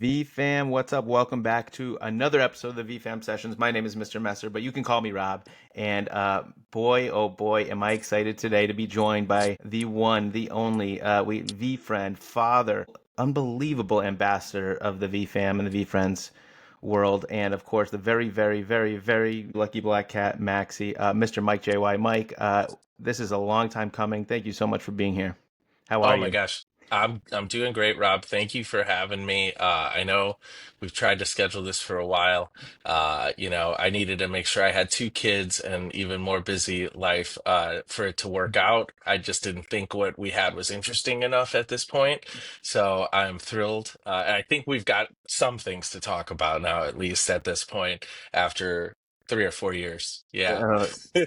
VFam, what's up? Welcome back to another episode of the VFam Sessions. My name is Mr. Messer, but you can call me Rob. And boy, oh boy, am I excited today to be joined by the one, the only, VFriend, father, unbelievable ambassador of the VFam and the VFriends world, and of course the very, very, very, very lucky black cat Maxi, Mr. MikeJY. Mike, this is a long time coming. Thank you so much for being here. How are Oh my you? gosh. I'm doing great, Rob. Thank you for having me. I know we've tried to schedule this for a while. I needed to make sure I had two kids and even more busy life for it to work out. I just didn't think what we had was interesting enough at this point. So I'm thrilled. And I think we've got some things to talk about now, at least at this point, after 3 or 4 years. Yeah. Uh,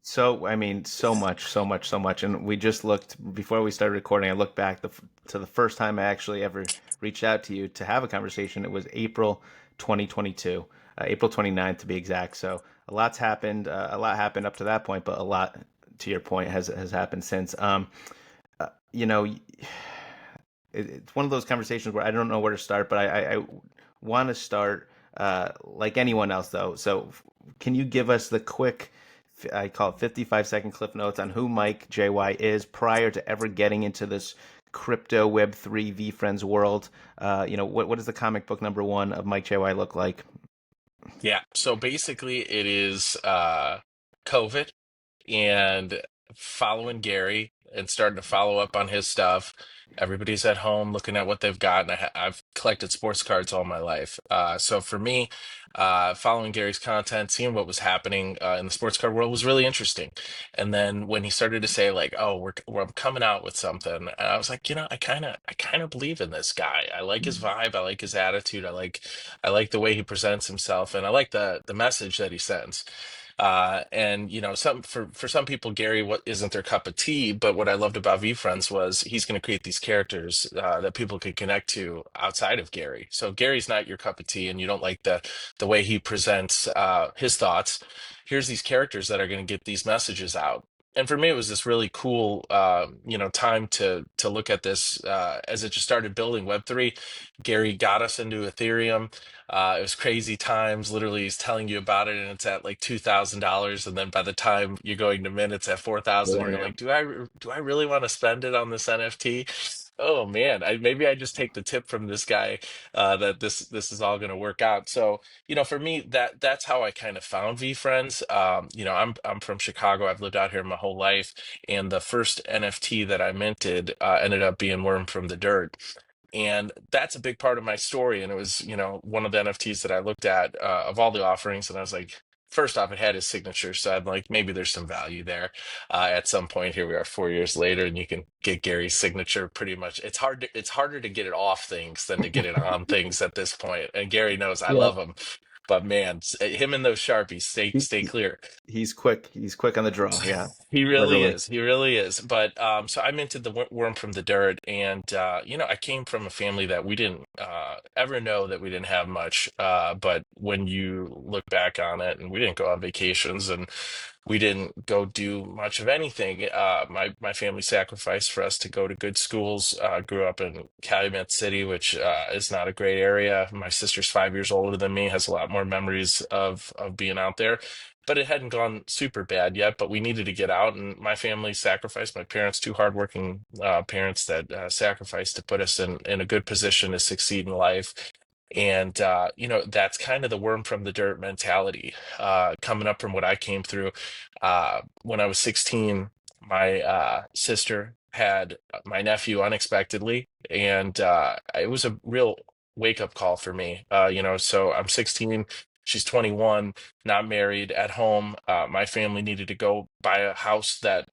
So, I mean, so much, so much, so much. And we just looked, before we started recording, I looked back to the first time I actually ever reached out to you to have a conversation. It was April 2022, April 29th to be exact. So a lot happened up to that point, but a lot, to your point, has happened since. You know, it's one of those conversations where I don't know where to start, but I want to start like anyone else, though. So, can you give us the quick, I call it 55-second cliff notes on who Mike JY is prior to ever getting into this crypto Web3 VFriends world? What does the comic book number one of Mike JY look like? Yeah. So basically, it is COVID and following Gary and starting to follow up on his stuff. Everybody's at home looking at what they've got, and I've collected sports cards all my life. So for me, following Gary's content, seeing what was happening in the sports card world was really interesting. And then when he started to say like, "Oh, I'm coming out with something," and I was like, I kind of believe in this guy. I like his vibe. I like his attitude. I like the way he presents himself, and I like the message that he sends. And some for some people, Gary, what isn't their cup of tea, but what I loved about VeeFriends was he's going to create these characters that people can connect to outside of Gary. So if Gary's not your cup of tea and you don't like the way he presents his thoughts, here's these characters that are going to get these messages out. And for me, it was this really cool, time to look at this as it just started building Web3. Gary got us into Ethereum. It was crazy times. Literally, he's telling you about it, and it's at like $2,000, and then by the time you're going to mint, it's at 4,000, and you're like, do I really want to spend it on this NFT? Oh man, maybe I just take the tip from this guy that this is all going to work out. So for me, that's how I kind of found VeeFriends. I'm from Chicago. I've lived out here my whole life, and the first NFT that I minted ended up being Worm from the Dirt. And that's a big part of my story. And it was, one of the NFTs that I looked at of all the offerings. And I was like, first off, it had his signature. So I'm like, maybe there's some value there. At some point, here we are 4 years later, and you can get Gary's signature pretty much. It's harder to get it off things than to get it on things at this point. And Gary knows I Yeah. love him. But man, him and those Sharpies, He, stay clear. he's quick. He's quick on the draw. Yeah, He really literally. is. He really is. But so I'm into the worm from the dirt, and I came from a family that we didn't ever know that we didn't have much. But when you look back on it, and we didn't go on vacations, and we didn't go do much of anything. My family sacrificed for us to go to good schools. Grew up in Calumet City, which is not a great area. My sister's 5 years older than me, has a lot more memories of being out there, but it hadn't gone super bad yet. But we needed to get out, and my family sacrificed. My parents, two hardworking parents that sacrificed to put us in a good position to succeed in life. And that's kind of the worm from the dirt mentality. Coming up from what I came through, when I was 16, my sister had my nephew unexpectedly, and it was a real wake up call for me. So I'm 16, she's 21, not married, at home. My family needed to go buy a house that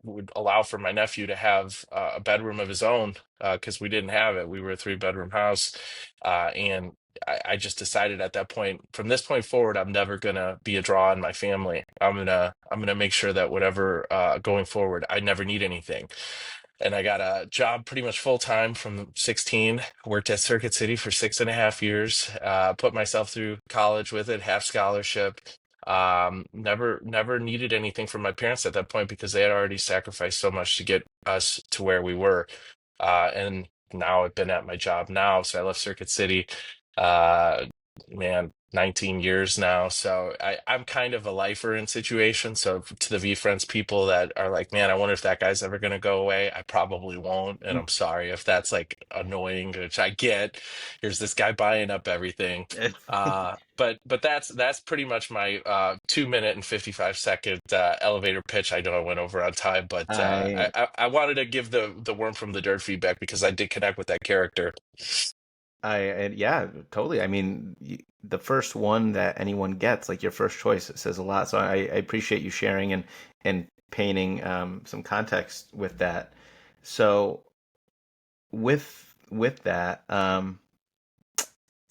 would allow for my nephew to have a bedroom of his own because we didn't have it. We were a three-bedroom house, and I just decided at that point, from this point forward, I'm never gonna be a draw in my family. I'm gonna make sure that whatever going forward, I never need anything. And I got a job pretty much full time from 16. Worked at Circuit City for 6.5 years. Put myself through college with it, half scholarship. Never needed anything from my parents at that point because they had already sacrificed so much to get us to where we were. And now I've been at my job now. So I left Circuit City, uh, man, 19 years now. So I'm kind of a lifer in situations. So to the VeeFriends people that are like, man, I wonder if that guy's ever going to go away. I probably won't. And I'm sorry if that's like annoying, which I get. Here's this guy buying up everything. But that's pretty much my 2 minute and 55 second elevator pitch. I know I went over on time, but I I wanted to give the worm from the dirt feedback because I did connect with that character. and yeah, totally. I mean, the first one that anyone gets, like your first choice, it says a lot. So I appreciate you sharing and painting some context with that. So with that,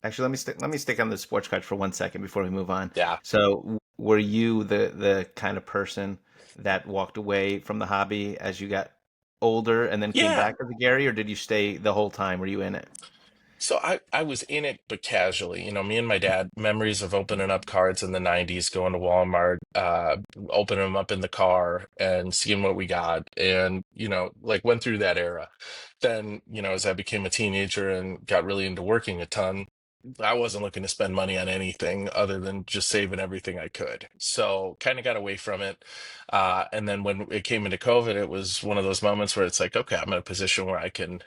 actually, let me stick on the sports card for 1 second before we move on. Yeah. So were you the kind of person that walked away from the hobby as you got older and then came Yeah. back as a Gary, or did you stay the whole time? Were you in it? So I was in it, but casually. Me and my dad, memories of opening up cards in the 90s, going to Walmart, opening them up in the car and seeing what we got. And, like went through that era. Then, as I became a teenager and got really into working a ton, I wasn't looking to spend money on anything other than just saving everything I could. So kind of got away from it. And then when it came into COVID, it was one of those moments where it's like, okay, I'm in a position where I can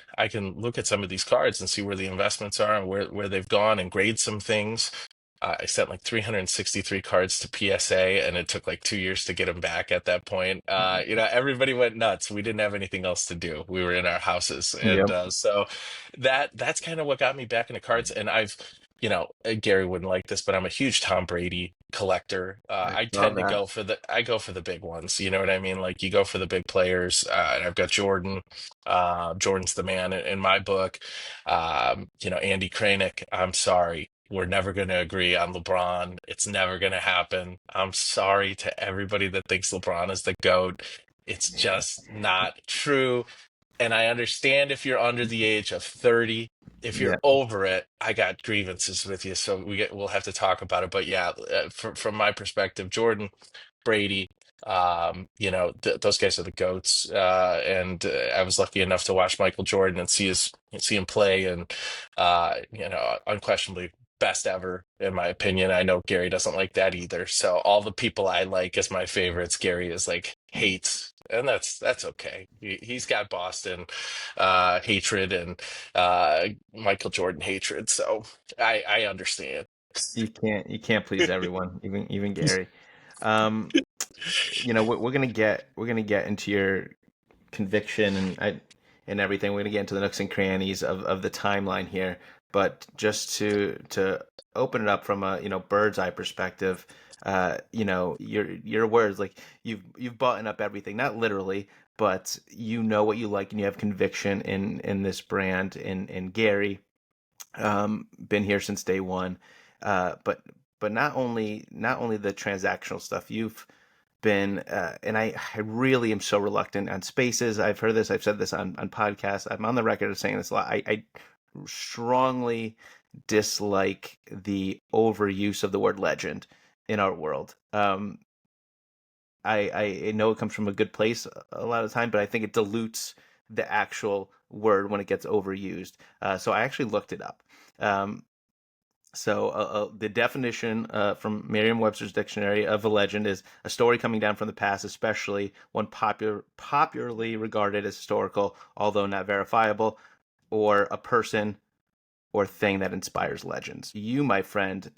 look at some of these cards and see where the investments are and where they've gone and grade some things. I sent like 363 cards to PSA, and it took like 2 years to get them back at that point. Everybody went nuts. We didn't have anything else to do. We were in our houses, and Yep, so that's kind of what got me back into cards. And Gary wouldn't like this, but I'm a huge Tom Brady collector. I I saw tend to that. go for the big ones. You know what I mean? Like you go for the big players. And I've got Jordan. Jordan's the man in my book. Andy Kranick. I'm sorry. We're never going to agree on LeBron. It's never going to happen. I'm sorry to everybody that thinks LeBron is the GOAT. It's just not true. And I understand if you're under the age of 30. If you're Yeah, over it, I got grievances with you, so we'll have to talk about it. But yeah, from my perspective, Jordan, Brady, those guys are the goats. And I was lucky enough to watch Michael Jordan and see him play, and unquestionably best ever in my opinion. I know Gary doesn't like that either. So all the people I like as my favorites, Gary is like hates, and that's okay. He's got Boston hatred and Michael Jordan hatred, so I understand. you can't please everyone, even Gary. Um, we're gonna get into your conviction and everything. We're gonna get into the nooks and crannies of the timeline here, but just to open it up from a bird's eye perspective, your words, like you've bought up everything, not literally, but you know what you like and you have conviction in this brand in Gary. Been here since day one, but not only the transactional stuff you've been, and I really am so reluctant on spaces. I've heard this, I've said this on podcasts. I'm on the record of saying this a lot. I strongly dislike the overuse of the word legend in our world. I know it comes from a good place a lot of the time, but I think it dilutes the actual word when it gets overused. So I actually looked it up. Um, the definition from Merriam-Webster's dictionary of a legend is a story coming down from the past, especially one popularly regarded as historical, although not verifiable, or a person or thing that inspires legends. You, my friend,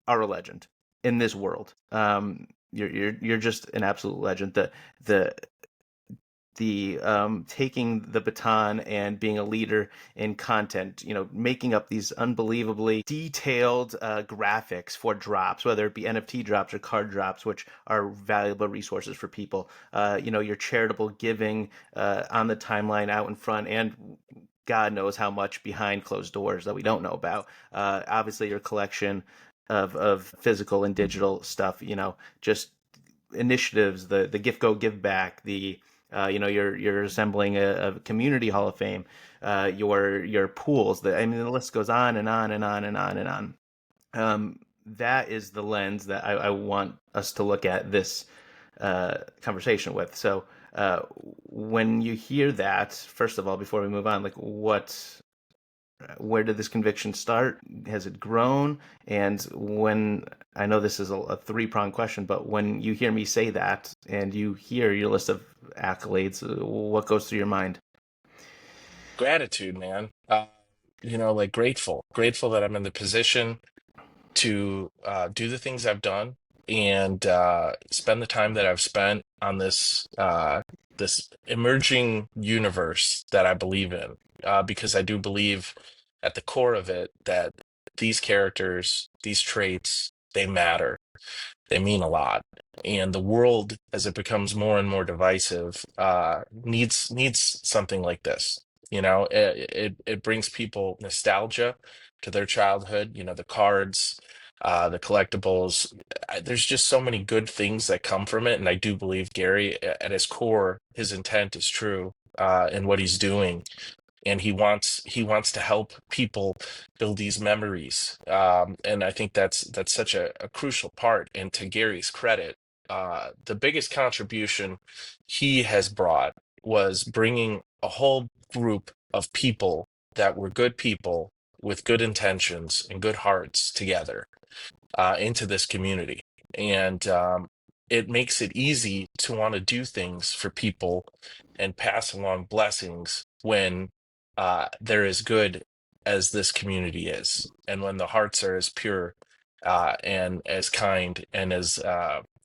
are a legend in this world. You're just an absolute legend. The taking the baton and being a leader in content, making up these unbelievably detailed graphics for drops, whether it be NFT drops or card drops, which are valuable resources for people. Your charitable giving on the timeline out in front, and God knows how much behind closed doors that we don't know about. Obviously, your collection of physical and digital stuff, just initiatives, the Gift Go Give Back, you're assembling a community hall of fame, your pools. The list goes on and on and on and on and on. That is the lens that I want us to look at this conversation with. So Uh, when you hear that, first of all, before we move on, like where did this conviction start? Has it grown? And when I know this is a three-pronged question, but when you hear me say that and you hear your list of accolades, what goes through your mind? Gratitude, man. Like grateful that I'm in the position to do the things I've done and spend the time that I've spent on this emerging universe that I believe in. Because I do believe at the core of it that these characters, these traits, they matter. They mean a lot. And the world, as it becomes more and more divisive, needs something like this. It brings people nostalgia to their childhood. The cards, the collectibles. There's just so many good things that come from it, and I do believe Gary, at his core, his intent is true in what he's doing, and he wants to help people build these memories, and I think that's such a crucial part. And to Gary's credit, the biggest contribution he has brought was bringing a whole group of people that were good people with good intentions and good hearts together into this community. And it makes it easy to want to do things for people and pass along blessings when they're as good as this community is, and when the hearts are as pure and as kind and as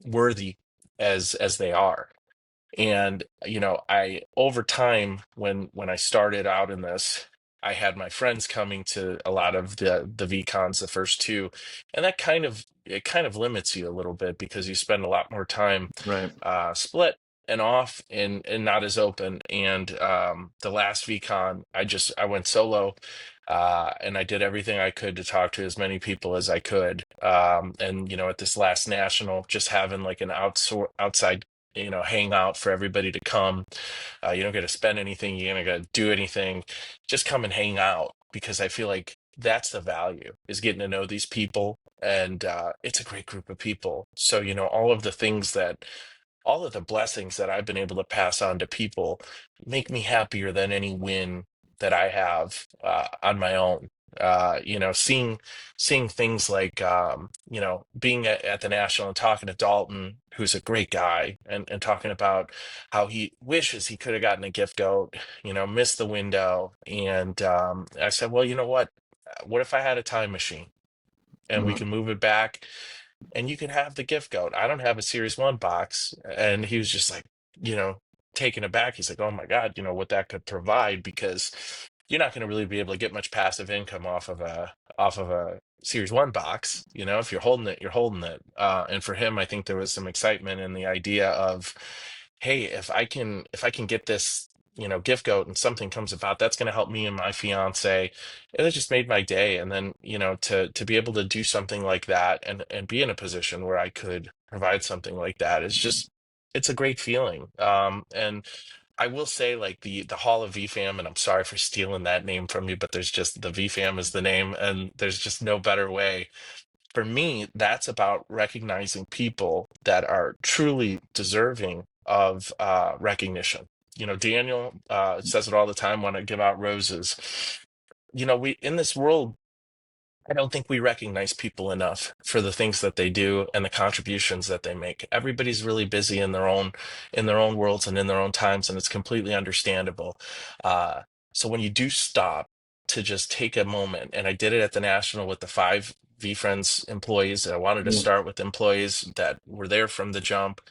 worthy as they are. And I, over time, when I started out in this, I had my friends coming to a lot of the VCons, the first two, and it kind of limits you a little bit because you spend a lot more time Right. split and off and not as open. And the last VCon, I went solo. And I did everything I could to talk to as many people as I could. And at this last national, just having like an outside hangout for everybody to come. You don't get to spend anything, you don't got to do anything. Just come and hang out, because I feel like that's the value, is getting to know these people. And it's a great group of people. So, all of the blessings that I've been able to pass on to people make me happier than any win that I have on my own. Seeing things like being at the national and talking to Dalton, who's a great guy, and talking about how he wishes he could have gotten a gift goat, missed the window. And I said, well, you know what? What if I had a time machine and we Mm. can move it back and you can have the gift goat? I don't have a Series 1 box. And he was just like, you know, taken aback. He's like, oh my God, what that could provide, because you're not going to really be able to get much passive income off of a Series 1 box. If you're holding it, you're holding it. And for him, I think there was some excitement in the idea of, hey, if I can get this, gift goat, and something comes about, that's going to help me and my fiance. And it just made my day. And then, to be able to do something like that, and be in a position where I could provide something like that, it's a great feeling. And I will say, like, the Hall of VFam, and I'm sorry for stealing that name from you, but there's just, the VFam is the name, and there's just no better way. For me, that's about recognizing people that are truly deserving of recognition. Daniel says it all the time when I give out roses. We, in this world, I don't think we recognize people enough for the things that they do and the contributions that they make. Everybody's really busy in their own worlds and in their own times, and it's completely understandable. Uh, so when you do stop to just take a moment, and I did it at the National with the 5 VeeFriends employees, and I wanted to Mm. start with employees that were there from the jump.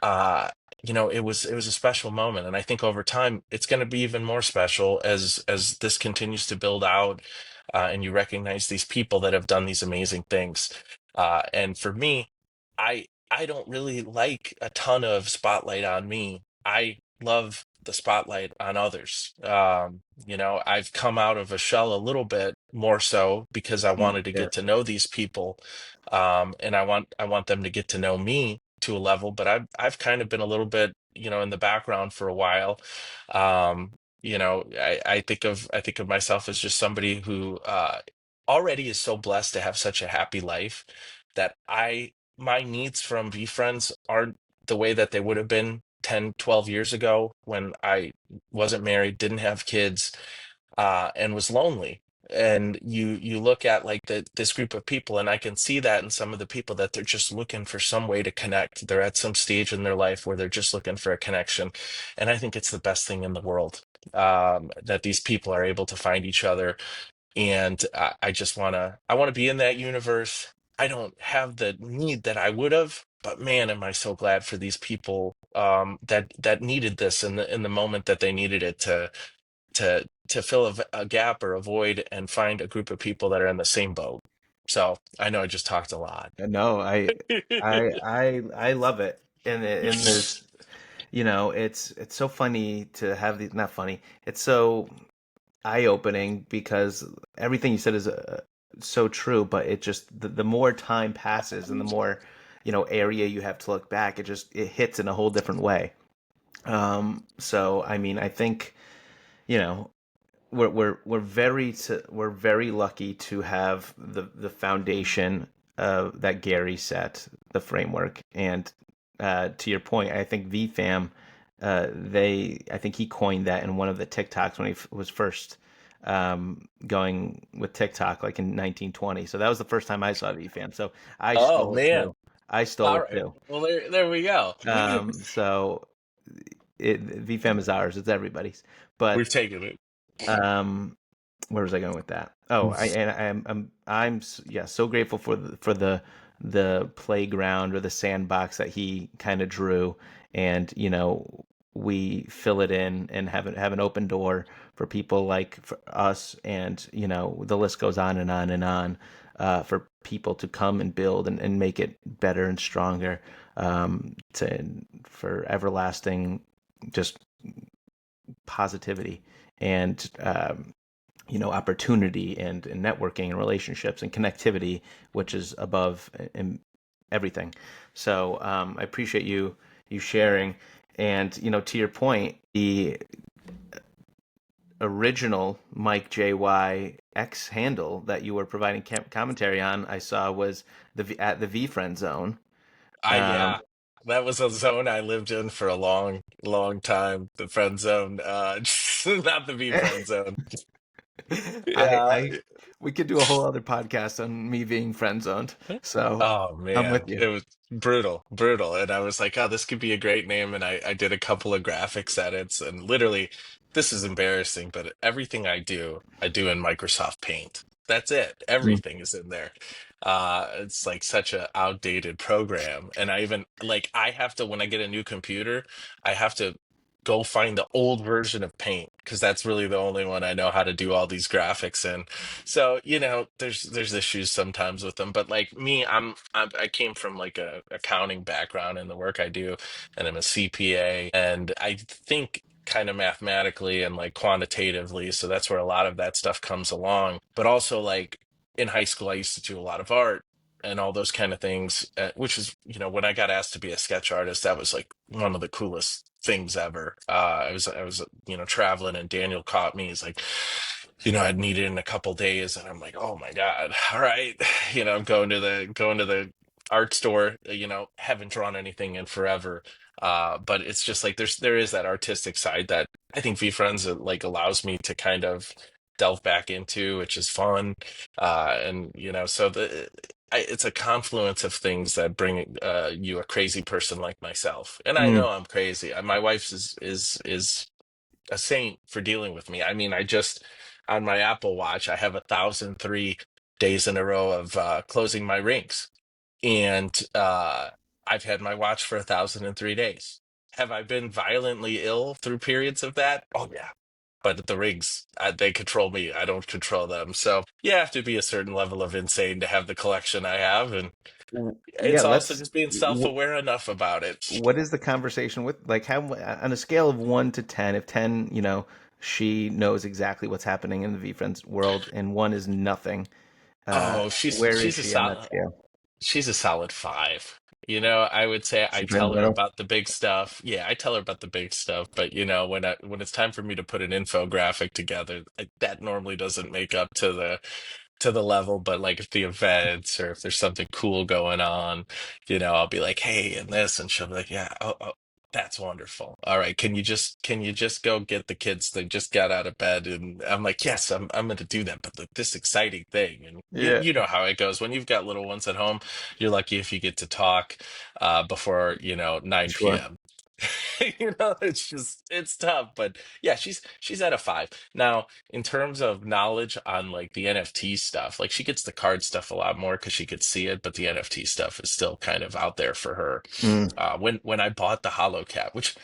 It was a special moment, and I think over time it's going to be even more special as this continues to build out, and you recognize these people that have done these amazing things. And for me, I don't really like a ton of spotlight on me. I love the spotlight on others. I've come out of a shell a little bit more so because I Mm. wanted to Yeah. get to know these people, and I want them to get to know me to a level. But I've kind of been a little bit, in the background for a while. I think of myself as just somebody who already is so blessed to have such a happy life, that my needs from VeeFriends aren't the way that they would have been 10, 12 years ago when I wasn't married, didn't have kids, and was lonely. And you look at like this group of people, and I can see that in some of the people that they're just looking for some way to connect. They're at some stage in their life where they're just looking for a connection, and I think it's the best thing in the world, that these people are able to find each other. And I just I want to be in that universe. I don't have the need that I would have, but man, am I so glad for these people, that needed this in the moment that they needed it to fill a gap or a void and find a group of people that are in the same boat. So I know I just talked a lot. No, I love it. And there's, it's so funny to have these, not funny. It's so eye-opening because everything you said is so true, but it just the more time passes and the more, area you have to look back, it hits in a whole different way. So I mean, I think, you know, we're very lucky to have the foundation that Gary set, the framework. And to your point, I think VFam, I think he coined that in one of the TikToks when he was first going with TikTok, like in 1920. So that was the first time I saw VFam. So I Oh stole it man. too. I stole All it right. too. Well, there we go. So VFam is ours. It's everybody's. We've But taken it. um, where was I going with that? Oh, yeah, so grateful for the playground or the sandbox that he kind of drew, and we fill it in and have an open door for people like for us, and the list goes on and on and on, for people to come and build and make it better and stronger, to for everlasting just positivity and opportunity and networking and relationships and connectivity, which is above in everything. So I appreciate you sharing. And to your point, the original MikeJY X handle that you were providing commentary on, I saw was at the VeeFriend zone. Um, Yeah, that was a zone I lived in for a long, long time. The friend zone, not the V friend zone. Yeah. I we could do a whole other podcast on me being friend zoned. So Oh I'm with man, you. it was brutal, brutal. And I was like, oh, this could be a great name. And I did a couple of graphics edits, and literally, this is embarrassing, but everything I do in Microsoft Paint. That's it. Mm. Everything is in there. It's like such a outdated program. And I even like I have to when I get a new computer, I have to go find the old version of Paint because that's really the only one I know how to do all these graphics in. So, there's issues sometimes with them, but like me, I came from like a accounting background in the work I do, and I'm a CPA, and I think kind of mathematically and like quantitatively, so that's where a lot of that stuff comes along. But also like in high school, I used to do a lot of art and all those kind of things, which is, when I got asked to be a sketch artist, that was like one of the coolest things ever. I was traveling, and Daniel caught me. He's like, I'd need it in a couple days, and I'm like, oh my God, all right. I'm going to the art store. Haven't drawn anything in forever. But it's just like there is that artistic side that I think VeeFriends like allows me to kind of delve back into, which is fun. And so it's a confluence of things that bring you a crazy person like myself, and I Mm. know I'm crazy. My wife's is a saint for dealing with me. I mean, I just on my Apple Watch, I have 1,003 days in a row of closing my rings, and I've had my watch for 1,003 days. Have I been violently ill through periods of that? Oh yeah. But the rings, they control me. I don't control them. So you have to be a certain level of insane to have the collection I have, and Yeah, it's also just being self-aware enough about it. what is the conversation with, like, how on a scale of 1 to 10, if 10, she knows exactly what's happening in the VFriends world, and one is nothing, Oh, where is she on that scale? she's a solid five. I would say I She's right in tell the her middle. about the big stuff. Yeah, I tell her about the big stuff, but when it's time for me to put an infographic together, that normally doesn't make up to the level. But like if the events or if there's something cool going on, I'll be like, "Hey, and this," and she'll be like, "Yeah, oh, oh." That's wonderful. All right, can you just go get the kids? They just got out of bed, and I'm like, yes, I'm going to do that. But this exciting thing, and Yeah, you know how it goes when you've got little ones at home. You're lucky if you get to talk before 9 sure. p.m. It's tough, but yeah, she's at a 5 now. In terms of knowledge on like the NFT stuff, like she gets the card stuff a lot more because she could see it, but the NFT stuff is still kind of out there for her. Mm. When I bought the Holo Cat, which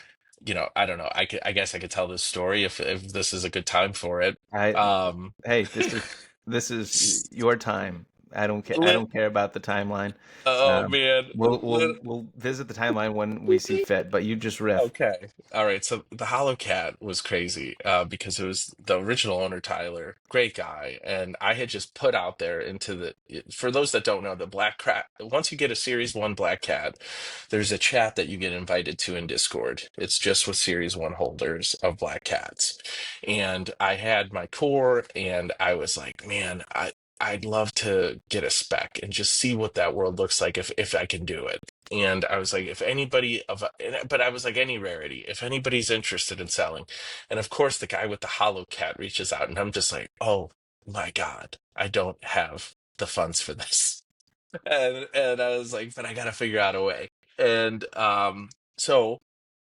I don't know, I guess I could tell this story if this is a good time for it. I Um, Hey, this is s- your time. I don't care. I lit, don't care about the timeline. oh Um, man, we'll visit the timeline when we see fit. But you just riff. Okay. All right. So the Hollow Cat was crazy because it was the original owner, Tyler, great guy. And I had just put out there into for those that don't know, the Black Cat, once you get a Series 1 Black Cat, there's a chat that you get invited to in Discord. It's just with Series 1 holders of Black Cats. And I had my core and I was like, man, I'd love to get a spec and just see what that world looks like if I can do it. And I was like, if anybody but I was like, any rarity, if anybody's interested in selling. And of course, the guy with the Hollow Cat reaches out, and I'm just like, oh my God, I don't have the funds for this. And I was like, but I got to figure out a way. And so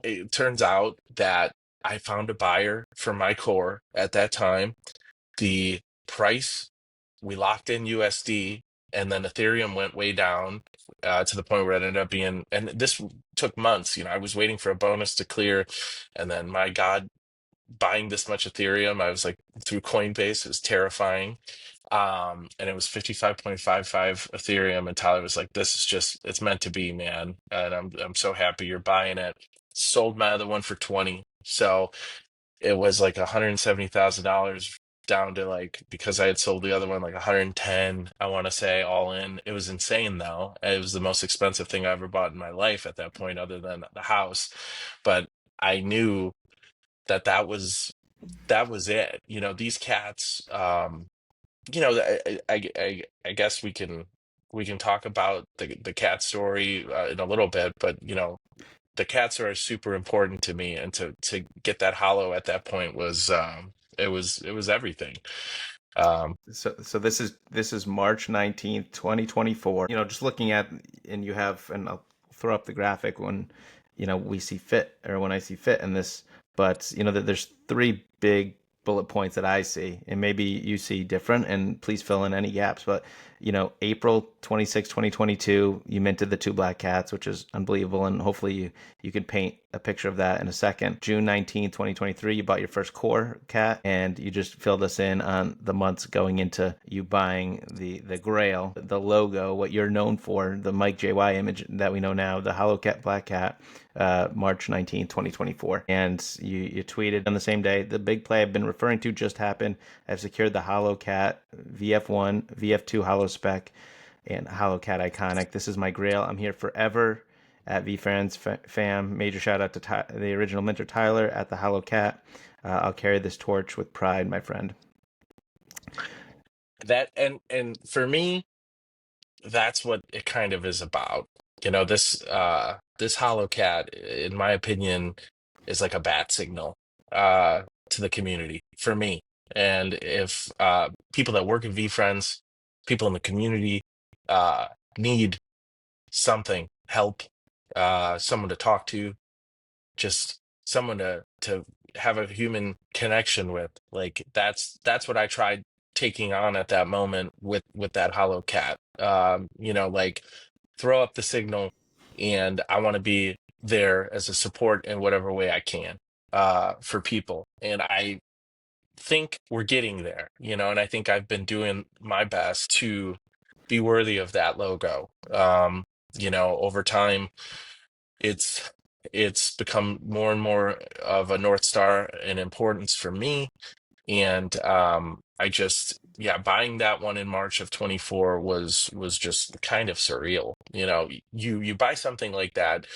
it turns out that I found a buyer for my core at that time. The price, we locked in USD, and then Ethereum went way down to the point where it ended up being, and this took months. I was waiting for a bonus to clear, and then my God, buying this much Ethereum, I was like through Coinbase, it was terrifying. And it was 55.55 Ethereum, and Tyler was like, "This is just, it's meant to be, man." And I'm so happy you're buying it. Sold my other one for 20, so it was like $170,000 down to like, because I had sold the other one like 110, I want to say, all in. It was insane though. It was the most expensive thing I ever bought in my life at that point, other than the house. But I knew that that was it. These cats. I guess we can talk about the cat story in a little bit, but the cats are super important to me, and to get that hollow at that point was it was everything. Um, So this is March 19th, 2024. Just looking at, and you have, and I'll throw up the graphic when we see fit, or when I see fit in this. But that there's three big bullet points that I see, and maybe you see different, and please fill in any gaps. But April 26, 2022, you minted the two black cats, which is unbelievable, and hopefully you can paint a picture of that in a second. June 19th, 2023, you bought your first core cat, and you just filled us in on the months going into you buying the grail, the logo, what you're known for, the MikeJY image that we know now, the Hollow Cat Black Cat, March 19th, 2024. And you tweeted on the same day, the big play I've been referring to just happened. I've secured the Hollow Cat VF1, VF2 Hollow Spec, and Hollow Cat Iconic. This is my grail. I'm here forever at VeeFriends fam. Major shout out to the original minter Tyler at the Hollow Cat. I'll carry this torch with pride, my friend. that and for me, that's what it kind of is about. This hollow cat, in my opinion, is like a bat signal to the community for me. And if people that work in VeeFriends, people in the community need something, help, someone to talk to, just someone to have a human connection with, like that's what I tried taking on at that moment with that hollow cat. Like, throw up the signal, and I want to be there as a support in whatever way I can for people. And I think we're getting there, and I think I've been doing my best to be worthy of that logo. Over time, it's it's become more and more of a North Star in importance for me. And I just, yeah, buying that one in March of 24 was just kind of surreal. You buy something like that,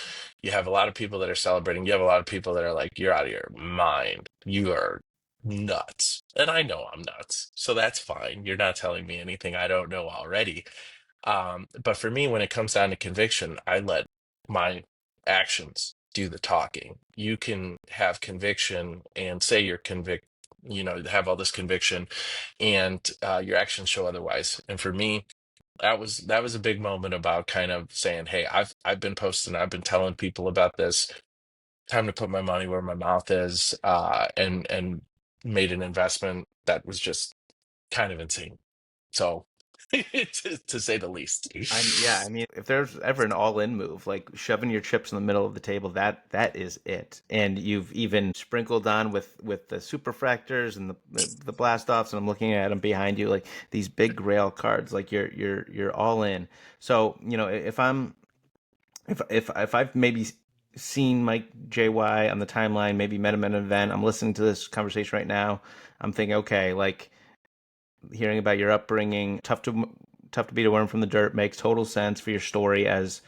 you have a lot of people that are celebrating, you have a lot of people that are like, you're out of your mind, you are nuts. And I know I'm nuts, so that's fine. You're not telling me anything I don't know already. But for me, when it comes down to conviction, I let my actions do the talking. You can have conviction and say you're convict, have all this conviction, and your actions show otherwise. And for me, that was a big moment about kind of saying, "Hey, I've been posting, I've been telling people about this. Time to put my money where my mouth is," and made an investment that was just kind of insane. So, to say the least. Yeah, I mean, if there's ever an all-in move, like shoving your chips in the middle of the table, that is it. And you've even sprinkled on with the superfractors and the blast offs, and I'm looking at them behind you, like these big Grail cards, like you're all in. So, if I've maybe seen Mike JY on the timeline, maybe met him at an event, I'm listening to this conversation right now, I'm thinking, okay, like hearing about your upbringing, tough to beat a worm from the dirt makes total sense for your story as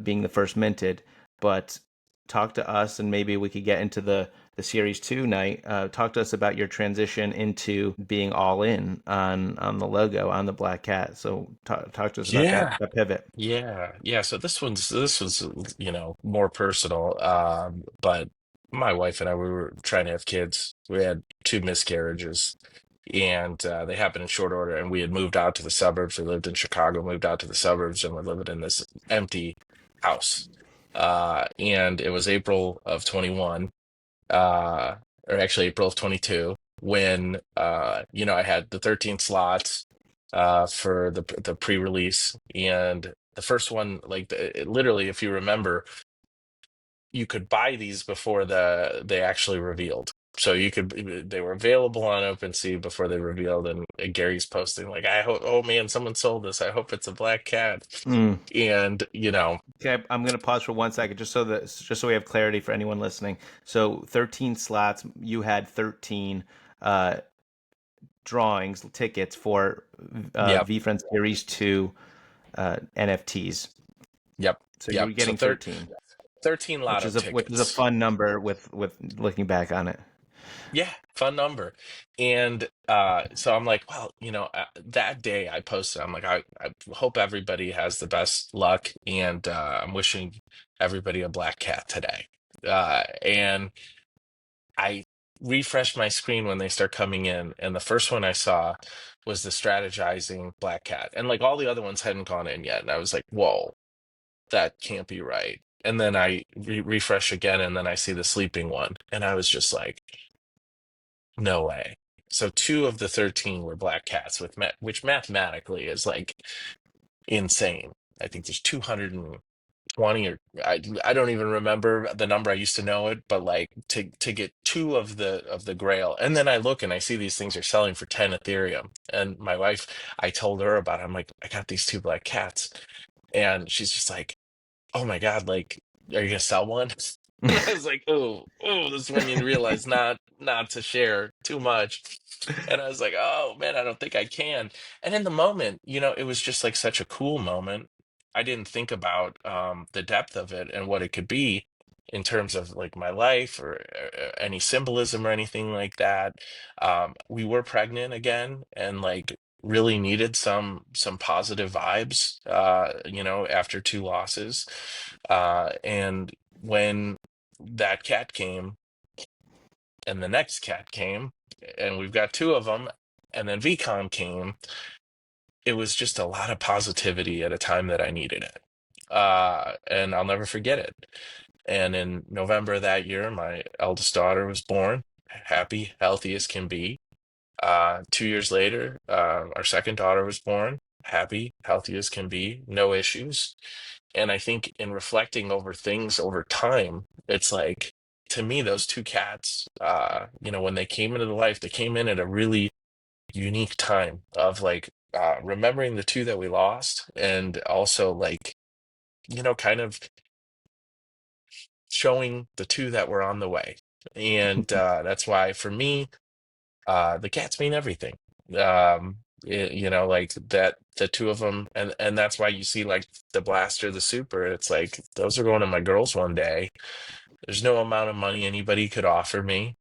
being the first minted. But talk to us, and maybe we could get into the series two night. Talk to us about your transition into being all in on the logo on the Black Cat. So talk to us about Yeah. that pivot. Yeah. So this was more personal. But my wife and I, we were trying to have kids. We had two miscarriages, and they happened in short order. And we had moved out to the suburbs. We lived in Chicago, moved out to the suburbs, and we're living in this empty house. And it was April of 21, uh, or actually April of 22, when I had the 13 slots for the pre-release, and the first one, like literally, if you remember, you could buy these before they actually revealed. So they were available on OpenSea before they revealed, and Gary's posting like, "I hope, oh man, someone sold this. I hope it's a black cat." Mm. And Okay, I'm going to pause for 1 second just so we have clarity for anyone listening. So 13 slots, you had 13 uh, drawings, tickets for yep, VeeFriends Series 2 NFTs. yep, So you yep. were So getting 13, 13 which lotto is a tickets. fun number with looking back on it. Yeah, fun number. And so I'm like, well, that day I posted, I'm like, I hope everybody has the best luck, and I'm wishing everybody a black cat today. And I refreshed my screen when they start coming in, and the first one I saw was the strategizing black cat. And like all the other ones hadn't gone in yet. And I was like, whoa, that can't be right. And then I refresh again, and then I see the sleeping one. And I was just like, no way. So two of the 13 were black cats, which mathematically is like insane. I think there's 220, or I don't even remember the number. I used to know it, but like to get two of the Grail, and then I look and I see these things are selling for 10 Ethereum. And my wife, I told her about it. I'm like, I got these two black cats, and she's just like, oh my God, like, are you gonna sell one? And I was like, oh, this is when you realize not to share too much. And I was like, oh man, I don't think I can. And in the moment, it was just like such a cool moment. I didn't think about the depth of it and what it could be in terms of like my life, or any symbolism or anything like that. We were pregnant again, and like really needed some positive vibes, after two losses. And when that cat came, and the next cat came, and we've got two of them, and then VCon came, it was just a lot of positivity at a time that I needed it. And I'll never forget it. And in November of that year, my eldest daughter was born, happy, healthy as can be. 2 years later, our second daughter was born, happy, healthy as can be, no issues. And I think in reflecting over things over time, it's like, to me, those two cats, when they came into the life, they came in at a really unique time of like remembering the two that we lost, and also like, kind of showing the two that were on the way. And that's why for me, the cats mean everything. Like that, the two of them, and that's why you see like the blaster, the super. It's like those are going to my girls one day. There's no amount of money anybody could offer me.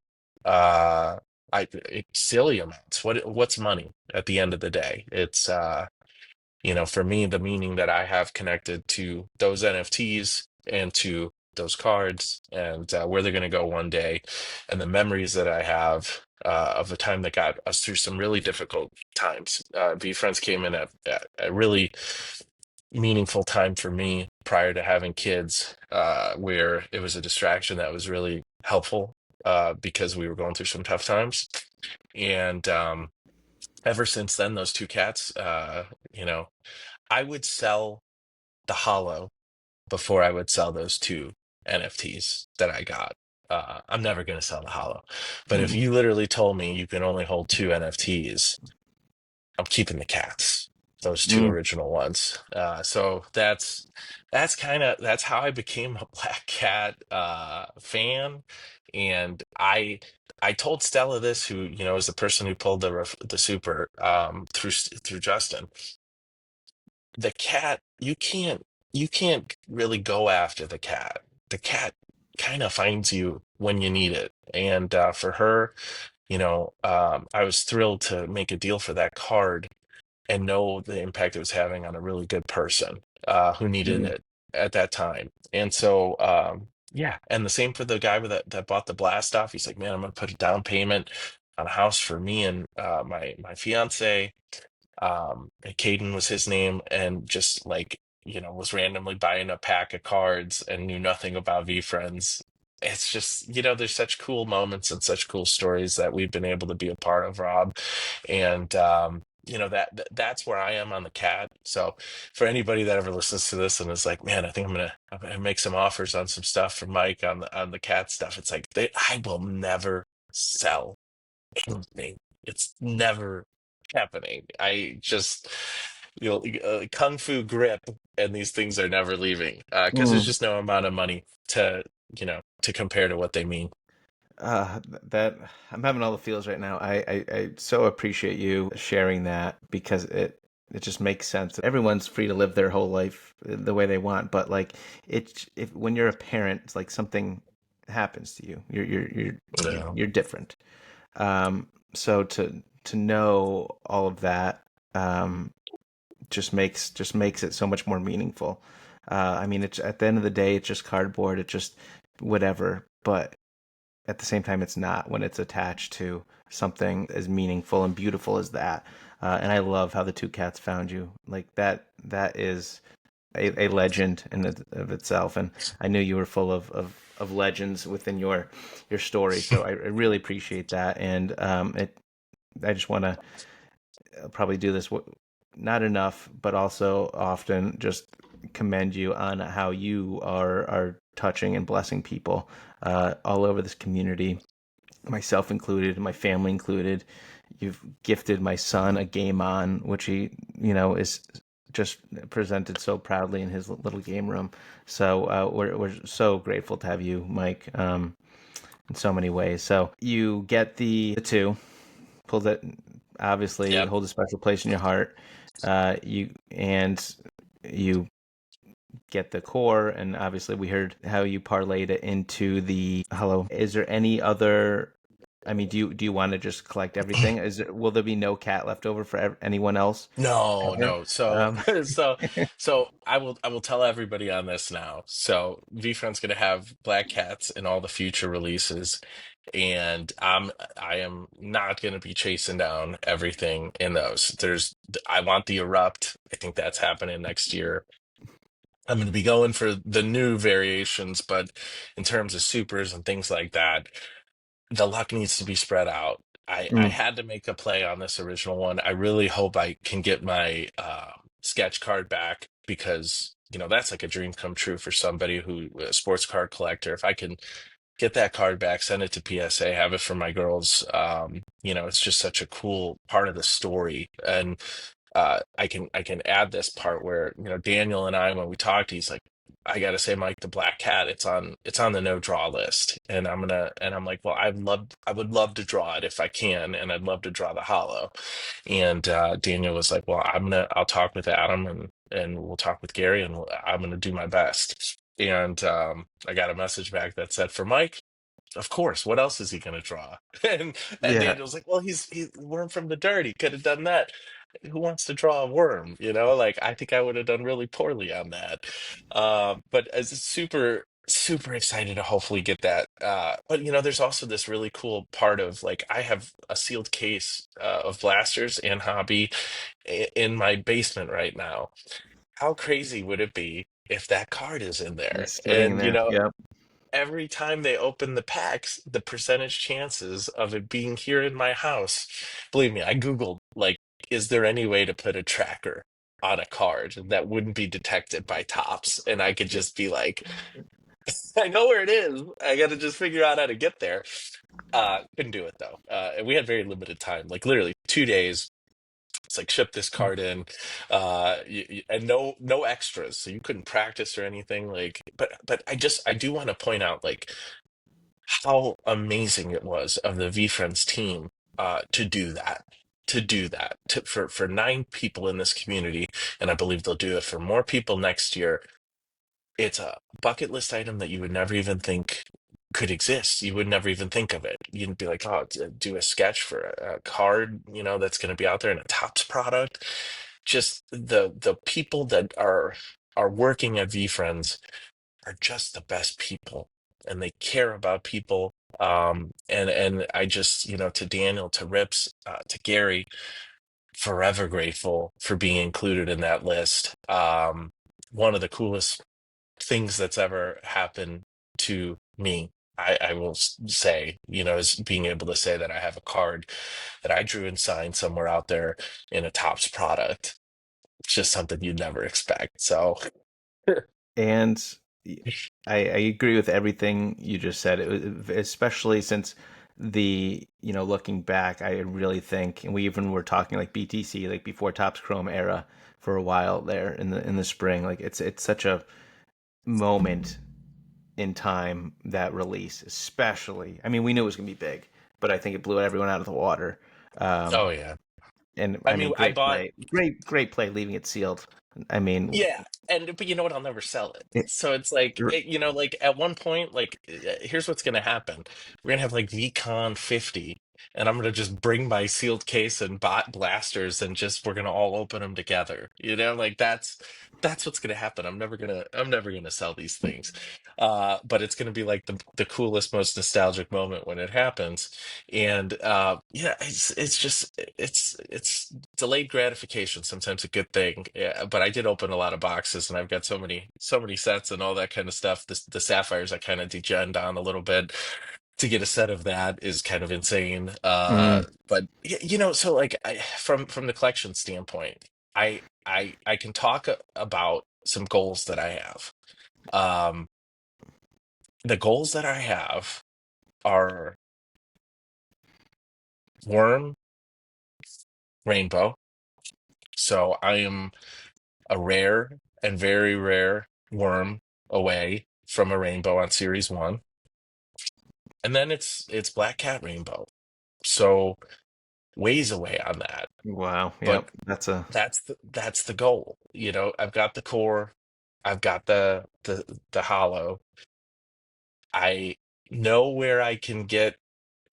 Uh, it's silly amounts. What's money at the end of the day? It's for me, the meaning that I have connected to those NFTs and to those cards and where they're going to go one day, and the memories that I have of the time that got us through some really difficult times. VeeFriends came in at a really meaningful time for me prior to having kids, where it was a distraction that was really helpful because we were going through some tough times. And ever since then, those two cats, I would sell the Holo before I would sell those two NFTs that I got. I'm never going to sell the Holo. But if you literally told me you can only hold two NFTs, I'm keeping the cats, those two Mm. original ones. So that's how I became a Black Cat fan. And I told Stella this, who is the person who pulled the super through Justin. The cat, you can't really go after the cat. The cat kind of finds you when you need it. And for her, I was thrilled to make a deal for that card and know the impact it was having on a really good person who needed Mm. it at that time. And so, yeah, and the same for the guy that bought the blast off. He's like, man, I'm gonna put a down payment on a house for me and my fiance. Caden was his name, and just like, was randomly buying a pack of cards and knew nothing about VeeFriends. It's just, there's such cool moments and such cool stories that we've been able to be a part of, Rob. And that's where I am on the cat. So for anybody that ever listens to this and is like, man, I think I'm gonna make some offers on some stuff for Mike on the cat stuff. It's like I will never sell anything. It's never happening. I just, kung fu grip, and these things are never leaving because there's Mm. just no amount of money to compare to what they mean. That I'm having all the feels right now. I so appreciate you sharing that because it just makes sense. Everyone's free to live their whole life the way they want, but like if when you're a parent, it's like something happens to you. Yeah. You're different. So to know all of that just makes it so much more meaningful. I mean, it's at the end of the day, it's just cardboard. It's just whatever, but at the same time, it's not when it's attached to something as meaningful and beautiful as that. And I love how the two cats found you. Like that is a legend in of itself. And I knew you were full of legends within your story. So I really appreciate that. And I just want to probably do this not enough, but also often just commend you on how you are touching and blessing people all over this community, myself included, my family included. You've gifted my son a game on, which he, is just presented so proudly in his little game room. So we're so grateful to have you, Mike, in so many ways. So you get the two, pull that, obviously Yep. hold a special place in your heart. You get the core, and obviously we heard how you parlayed it into the Holo. Is there any other? I mean, do you want to just collect everything? Will there be no cat left over for anyone else No, ever? no. So, Um, so I will tell everybody on this now. So, VFriend's gonna have Black Cats in all the future releases, and I am not gonna be chasing down everything in those. I want the Erupt. I think that's happening next year. I'm gonna be going for the new variations, but in terms of supers and things like that, the luck needs to be spread out. I mm, had to make a play on this original one. I really hope I can get my sketch card back, because that's like a dream come true for somebody who a sports card collector. If I can get that card back, send it to PSA, have it for my girls. It's just such a cool part of the story. And I can add this part where Daniel and I, when we talked, he's like, I gotta say, Mike, the Black Cat, it's on the no draw list, and I'm like, well, I would love to draw it if I can, and I'd love to draw the Hollow. And Daniel was like, well, I'll talk with Adam, and we'll talk with Gary, and I'm gonna do my best. And I got a message back that said, for Mike, of course, what else is he going to draw? And yeah, Daniel's like, well, he's Worm from the Dirt. He could have done that. Who wants to draw a worm? Like, I think I would have done really poorly on that. But as a super super excited to hopefully get that. But there's also this really cool part of like I have a sealed case of blasters and hobby in my basement right now. How crazy would it be if that card is in there? It's sitting And there. Yep. every time they open the packs, the percentage chances of it being here in my house. Believe me, I Googled, like, is there any way to put a tracker on a card that wouldn't be detected by tops? And I could just be like, I know where it is. I got to just figure out how to get there. Couldn't do it though. And we had very limited time, like literally 2 days. It's like ship this card in, and no extras, so you couldn't practice or anything. Like, but I do want to point out like how amazing it was of the VeeFriends team to do that. For 9 people in this community, and I believe they'll do it for more people next year. It's a bucket list item that you would never even think could exist. You would never even think of it. You'd be like, oh, do a sketch for a card, that's going to be out there in a Topps product. Just the people that are working at VeeFriends are just the best people, and they care about people. And I just, to Daniel, to Rips, to Gary, forever grateful for being included in that list. One of the coolest things that's ever happened to me, I will say, is being able to say that I have a card that I drew and signed somewhere out there in a Topps product. It's just something you'd never expect. So, And I agree with everything you just said, especially since looking back, I really think, and we even were talking like BTC, like before Topps Chrome era for a while there in the spring. Like it's such a moment in time, that release, especially. I mean, we knew it was going to be big, but I think it blew everyone out of the water. Um, oh yeah. and I I mean, mean, I great bought. play, great play, leaving it sealed. I mean, Yeah, but you know what? I'll never sell it. it, So it's like, like at one point, like here's what's gonna happen. We're gonna have like VCon 50, and I'm gonna just bring my sealed case and bot blasters, and just we're gonna all open them together. Like that's what's gonna happen. I'm never gonna sell these things. But it's gonna be like the coolest, most nostalgic moment when it happens. And yeah, it's just it's delayed gratification, sometimes a good thing. Yeah, but I did open a lot of boxes, and I've got so many sets and all that kind of stuff. The sapphires I kind of degened on a little bit. To get a set of that is kind of insane. mm, But so like from the collection standpoint, I can talk about some goals that I have. Um, the goals that I have are worm, rainbow. So I am a rare and very rare worm away from a rainbow on series one. And then it's black cat rainbow. So ways away on that. wow, But yep, that's the goal. I've got the core, I've got the hollow. I know where I can get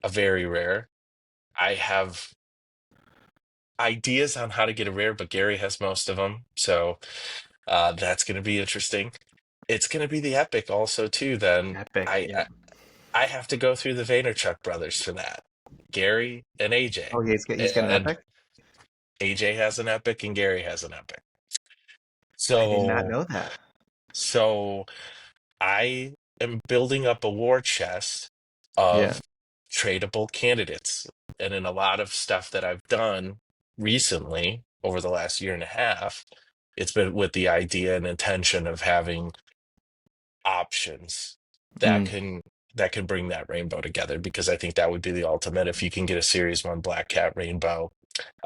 a very rare. I have ideas on how to get a rare, but Gary has most of them. So that's going to be interesting. It's going to be the epic also too. Then epic, I, yep. I I have to go through the Vaynerchuk brothers for that. Gary and AJ, Oh, yeah, he's got an and epic. AJ has an epic, and Gary has an epic. I did not So know that. so I am building up a war chest Yeah. of tradable candidates, and in a lot of stuff that I've done recently over the last year and a half, it's been with the idea and intention of having options that Mm. can bring that rainbow together, because I think that would be the ultimate if you can get a series one black cat rainbow.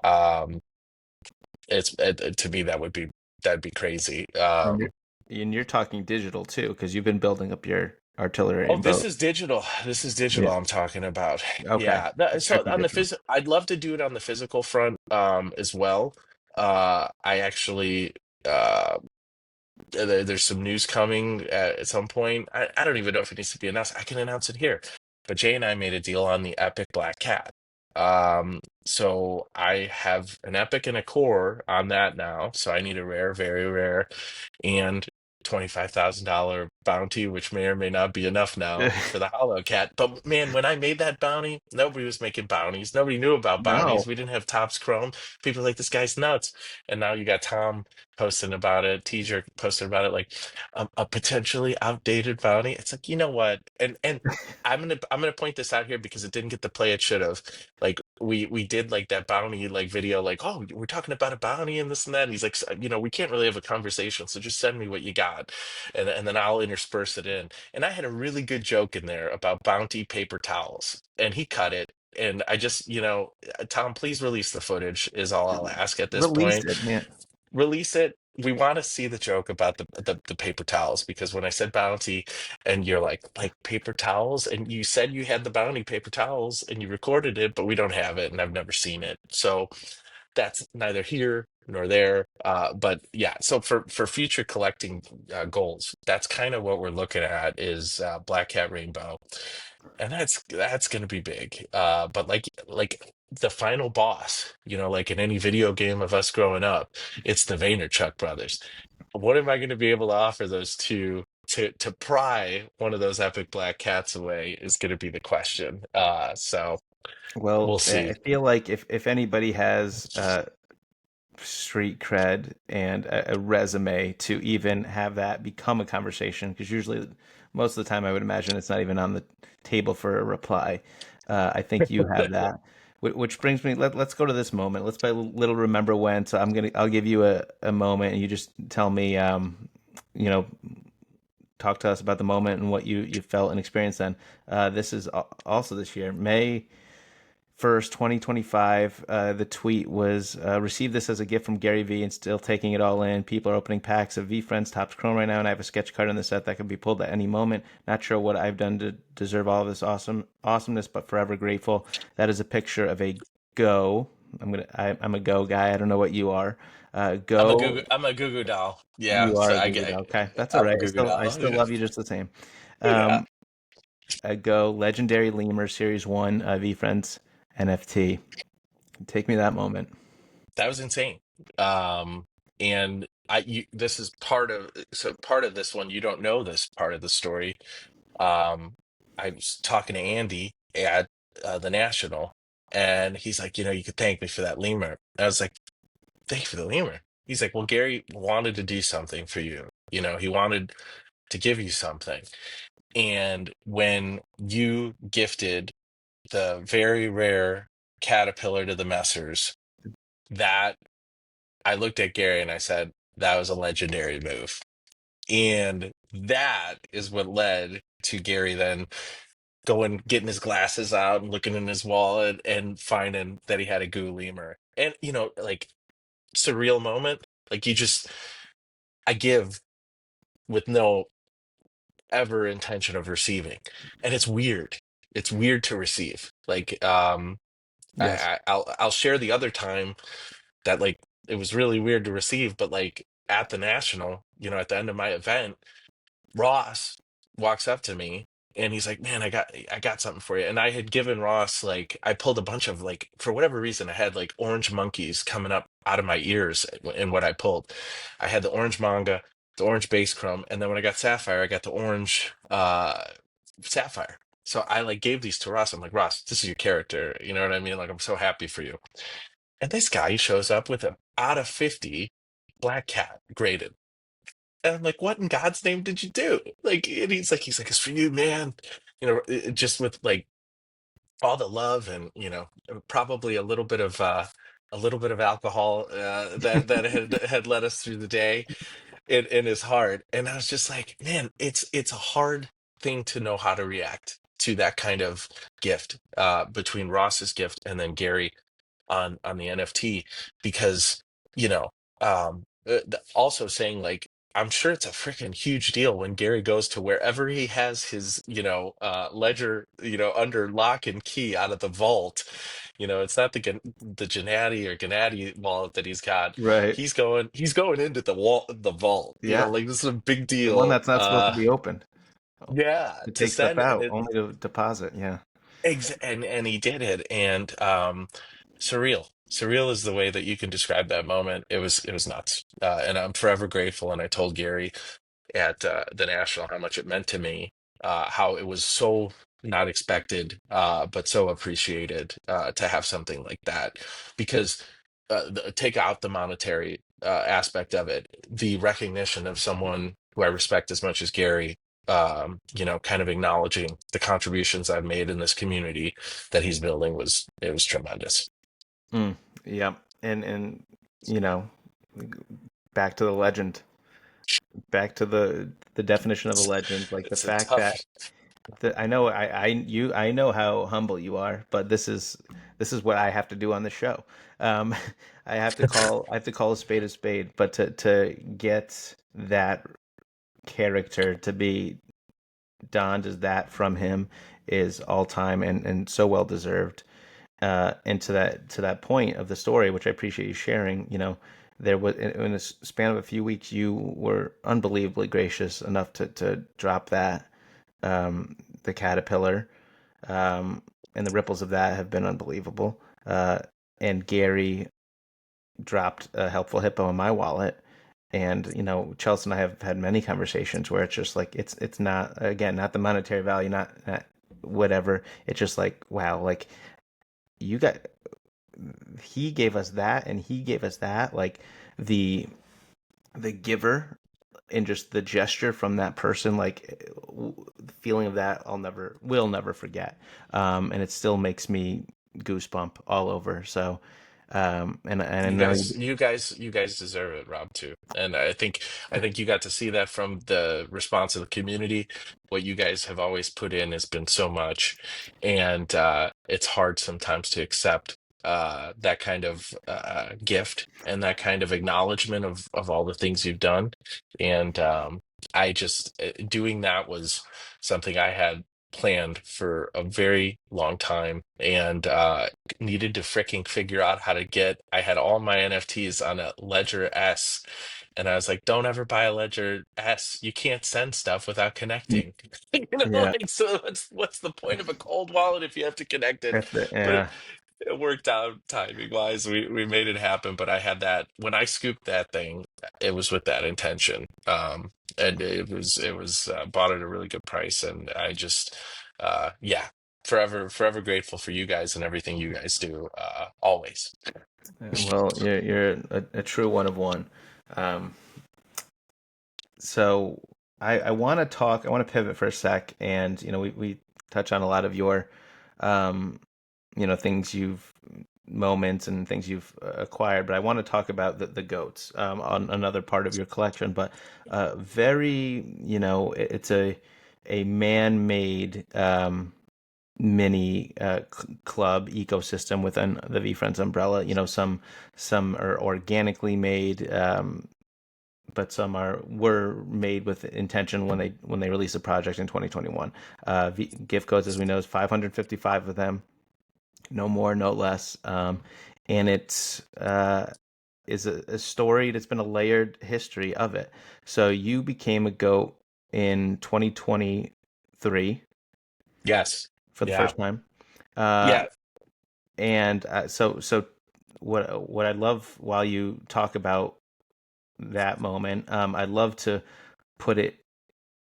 um to me that'd be crazy. And you're talking digital too, because you've been building up your artillery Oh, and boat. this is digital Yeah. I'm talking about. Okay. Yeah, so Strictly on the digital. I'd love to do it on the physical front as well. I actually there's some news coming at some point. I don't even know if it needs to be announced. I can announce it here. But Jay and I made a deal on the Epic Black Cat. So I have an Epic and a core on that now. So I need a rare, very rare, and $25,000 bounty, which may or may not be enough now for the Holo Cat. But man, when I made that bounty, nobody was making bounties. Nobody knew about bounties. No. We didn't have Topps Chrome. People were like, this guy's nuts. And now you got Tom posting about it, T-Jerk posting about it, like a potentially outdated bounty. It's like, you know what? And I'm gonna point this out here because it didn't get the play it should have. Like we did like that bounty like video, like, oh, we're talking about a bounty and this and that. And he's like, we can't really have a conversation, so just send me what you got, and then I'll intersperse it in. And I had a really good joke in there about bounty paper towels, and he cut it. And I just, Tom, please release the footage is all I'll ask at this Release point. it, man. Release it. We want to see the joke about the paper towels, because when I said bounty and you're like paper towels, and you said you had the bounty paper towels and you recorded it, but we don't have it and I've never seen it. So that's neither here nor there. But yeah, so for future collecting goals, that's kind of what we're looking at is Black Cat Rainbow, and that's going to be big. But like the final boss, like in any video game of us growing up, it's the Vaynerchuk brothers. What am I going to be able to offer those two to pry one of those epic black cats away is going to be the question. So we'll Well, I see. feel like if anybody has street cred and a resume to even have that become a conversation, because usually most of the time I would imagine it's not even on the table for a reply. I think you have that. Which brings me, let's go to this moment. Let's play a little remember when. So I'll give you a moment and you just tell me, you know, talk to us about the moment and what you felt and experienced then. This is also this year, May 1st, 2025. The tweet was received this as a gift from Gary Vee and still taking it all in. People are opening packs of VeeFriends Topps Chrome right now, and I have a sketch card in the set that can be pulled at any moment. Not sure what I've done to deserve all of this awesomeness, but forever grateful. That is a picture of a Go. I'm a Go guy. I don't know what you are. Go. I'm a Goo Goo doll. Yeah, You are so a Google doll. Okay, that's all I'm a right. Goo Goo I doll. still love you just the same. Yeah, Um, a Go Legendary Lemur Series One VeeFriends NFT. Take me that moment. that was insane. Um, and this is part of this one. You don't know this part of the story. I was talking to Andy at the National, and he's like, you could thank me for that lemur. I was like, thank you for the lemur. He's like, well, Gary wanted to do something for you. He wanted to give you something. And when you gifted the very rare caterpillar to the Messers, that I looked at Gary and I said, that was a legendary move. And that is what led to Gary then going, getting his glasses out and looking in his wallet and finding that he had a goo lemur. And, like, surreal moment. Like, I give with no ever intention of receiving. And it's weird. It's weird to receive. Like, Yes. I'll share the other time that, like, it was really weird to receive, but like at the National, at the end of my event, Ross walks up to me and he's like, "Man, I got something for you." And I had given Ross, like, I pulled a bunch of, like, for whatever reason, I had like orange monkeys coming up out of my ears in what I pulled. I had the orange manga, the orange base chrome, and then when I got sapphire, I got the orange sapphire. So I like gave these to Ross. I'm like, Ross, this is your character. You know what I mean? Like, I'm so happy for you. And this guy shows up with an out of 50 black cat graded. And I'm like, what in God's name did you do? Like, and he's like, it's for you, man. Just with like all the love and, probably a little bit of alcohol that had led us through the day in his heart. And I was just like, man, it's a hard thing to know how to react to that kind of gift, between Ross's gift and then Gary on the NFT, because, you know also saying, like, I'm sure it's a freaking huge deal when Gary goes to wherever he has his, ledger, under lock and key out of the vault. It's not the Gennady or Gennady wallet that he's got. Right. He's going into the vault. Yeah. Like, this is a big The one deal. that's not supposed to be opened. Yeah, To to take stuff send out, it. only to deposit. Yeah. And he did it, and surreal is the way that you can describe that moment. It was nuts, and I'm forever grateful. And I told Gary, at the National, how much it meant to me, how it was so not expected, but so appreciated to have something like that. Because take out the monetary aspect of it, the recognition of someone who I respect as much as Gary, kind of acknowledging the contributions I've made in this community that he's building was tremendous. Mm, yeah, and you know, back to the legend, back to the definition of a legend, like the It's a fact tough. that I know I know how humble you are, but this is what I have to do on the show. Um, I have to call a spade, but to get that character to be donned as that from him is all time and so well deserved. And to that point of the story, which I appreciate you sharing, there was in a span of a few weeks, you were unbelievably gracious enough to drop that the caterpillar, and the ripples of that have been unbelievable. And Gary dropped a helpful hippo in my wallet. And Chelsea and I have had many conversations where it's just like it's not, again, not the monetary value, not whatever. It's just like, wow, like you got he gave us that and he gave us that, like the giver and just the gesture from that person, like the feeling of that I'll never will never forget. And it still makes me goosebump all over. So and I You know guys, you guys deserve it, Rob, too. And I think you got to see that from the response of the community. What you guys have always put in has been so much, and it's hard sometimes to accept that kind of gift and that kind of acknowledgement of all the things you've done. And I just doing that was something I had planned for a very long time, and needed to freaking figure out how to get. I had all my NFTs on a Ledger S, and I was like, "Don't ever buy a Ledger S. You can't send stuff without connecting." yeah, Like, so what's the point of a cold wallet if you have to connect it? But yeah. it worked out timing wise. We made it happen. But I had that when I scooped that thing, it was with that intention. And it was bought at a really good price, and I just yeah, forever grateful for you guys and everything you guys do, always. Well, you're a true one of one. Um, so I want to talk. I want to pivot for a sec, and we touch on a lot of your um, things you've moments and things you've acquired, but I want to talk about the goats on another part of your collection. But very, it's a man-made mini club ecosystem within the VeeFriends umbrella. Some are organically made, but some were made with intention when they released a project in 2021. Gift codes, as we know, is 555 of them, no more, no less. And it's is a story that's been a layered history of it. So you became a goat in 2023 Yes. for the Yeah. first time. Uh, Yeah. and so what I love while you talk about that moment, I'd love to put it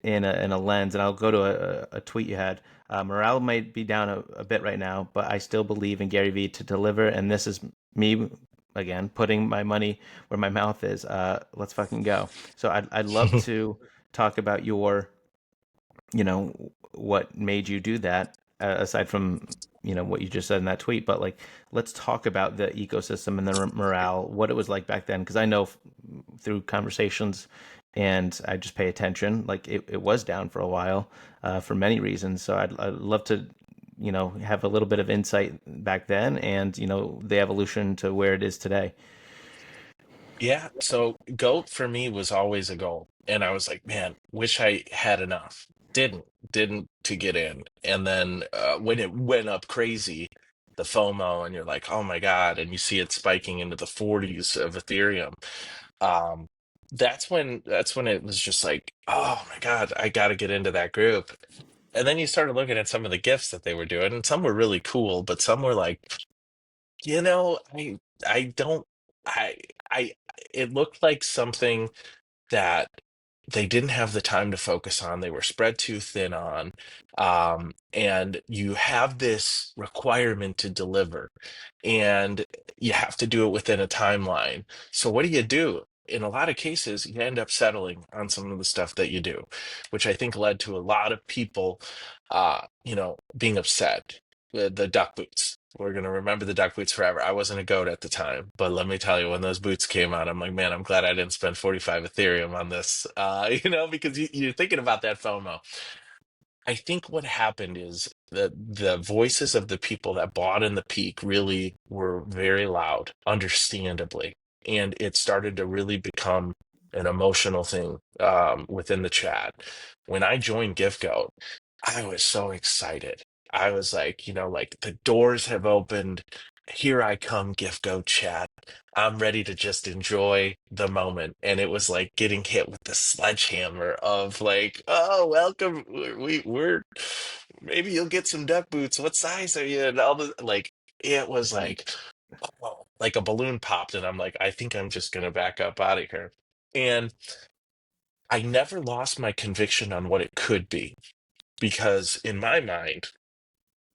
in a lens, and I'll go to a tweet you had. Morale might be down a bit right now, but I still believe in Gary Vee to deliver, and this is me again putting my money where my mouth is. Let's fucking go. So I'd love to talk about what made you do that, aside from what you just said in that tweet, but like let's talk about the ecosystem and the morale, what it was like back then, because I know through conversations, and I just pay attention, like it was down for a while, for many reasons. So I'd love to have a little bit of insight back then, and the evolution to where it is today. Yeah, so GOAT for me was always a goal. And I was like, man, wish I had enough. Didn't to get in. And then when it went up crazy, the FOMO, and you're like, oh my God, and you see it spiking into the 40s of Ethereum. Um, that's when it was just like, oh my God, I gotta get into that group. And then you started looking at some of the gifts that they were doing, and some were really cool, but some were like, you know, I don't I I it looked like something that they didn't have the time to focus on, they were spread too thin on. And you have this requirement to deliver, and you have to do it within a timeline. So, what do? In a lot of cases, you end up settling on some of the stuff that you do, which I think led to a lot of people, being upset. The duck boots. We're gonna remember the duck boots forever. I wasn't a goat at the time, but let me tell you, when those boots came out, I'm like, man, I'm glad I didn't spend 45 Ethereum on this. Because you're thinking about that FOMO. I think what happened is that the voices of the people that bought in the peak really were very loud, understandably. And it started to really become an emotional thing within the chat. When I joined GiftGoat, I was so excited. I was like, like the doors have opened. Here I come, GiftGoat chat. I'm ready to just enjoy the moment. And it was like getting hit with the sledgehammer of like, oh, welcome. We're maybe you'll get some duck boots. What size are you? And all the like, it was like, oh, like a balloon popped. And I'm like, I think I'm just gonna back up out of here. And I never lost my conviction on what it could be, because in my mind,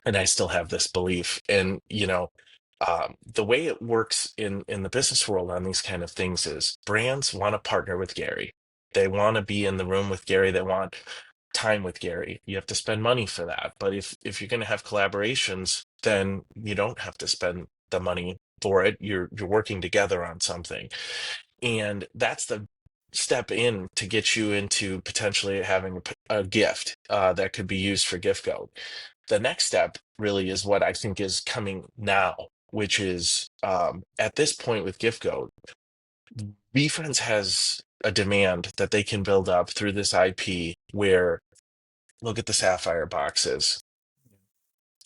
and I still have this belief. And the way it works in the business world on these kind of things is brands want to partner with Gary. They want to be in the room with Gary. They want time with Gary. You have to spend money for that. But if you're going to have collaborations, then you don't have to spend the money for it. You're working together on something, and that's the step in to get you into potentially having a gift that could be used for GiftGo. The next step really is what I think is coming now, which is at this point with GiftGo, VeeFriends has a demand that they can build up through this IP where, look at the Sapphire boxes,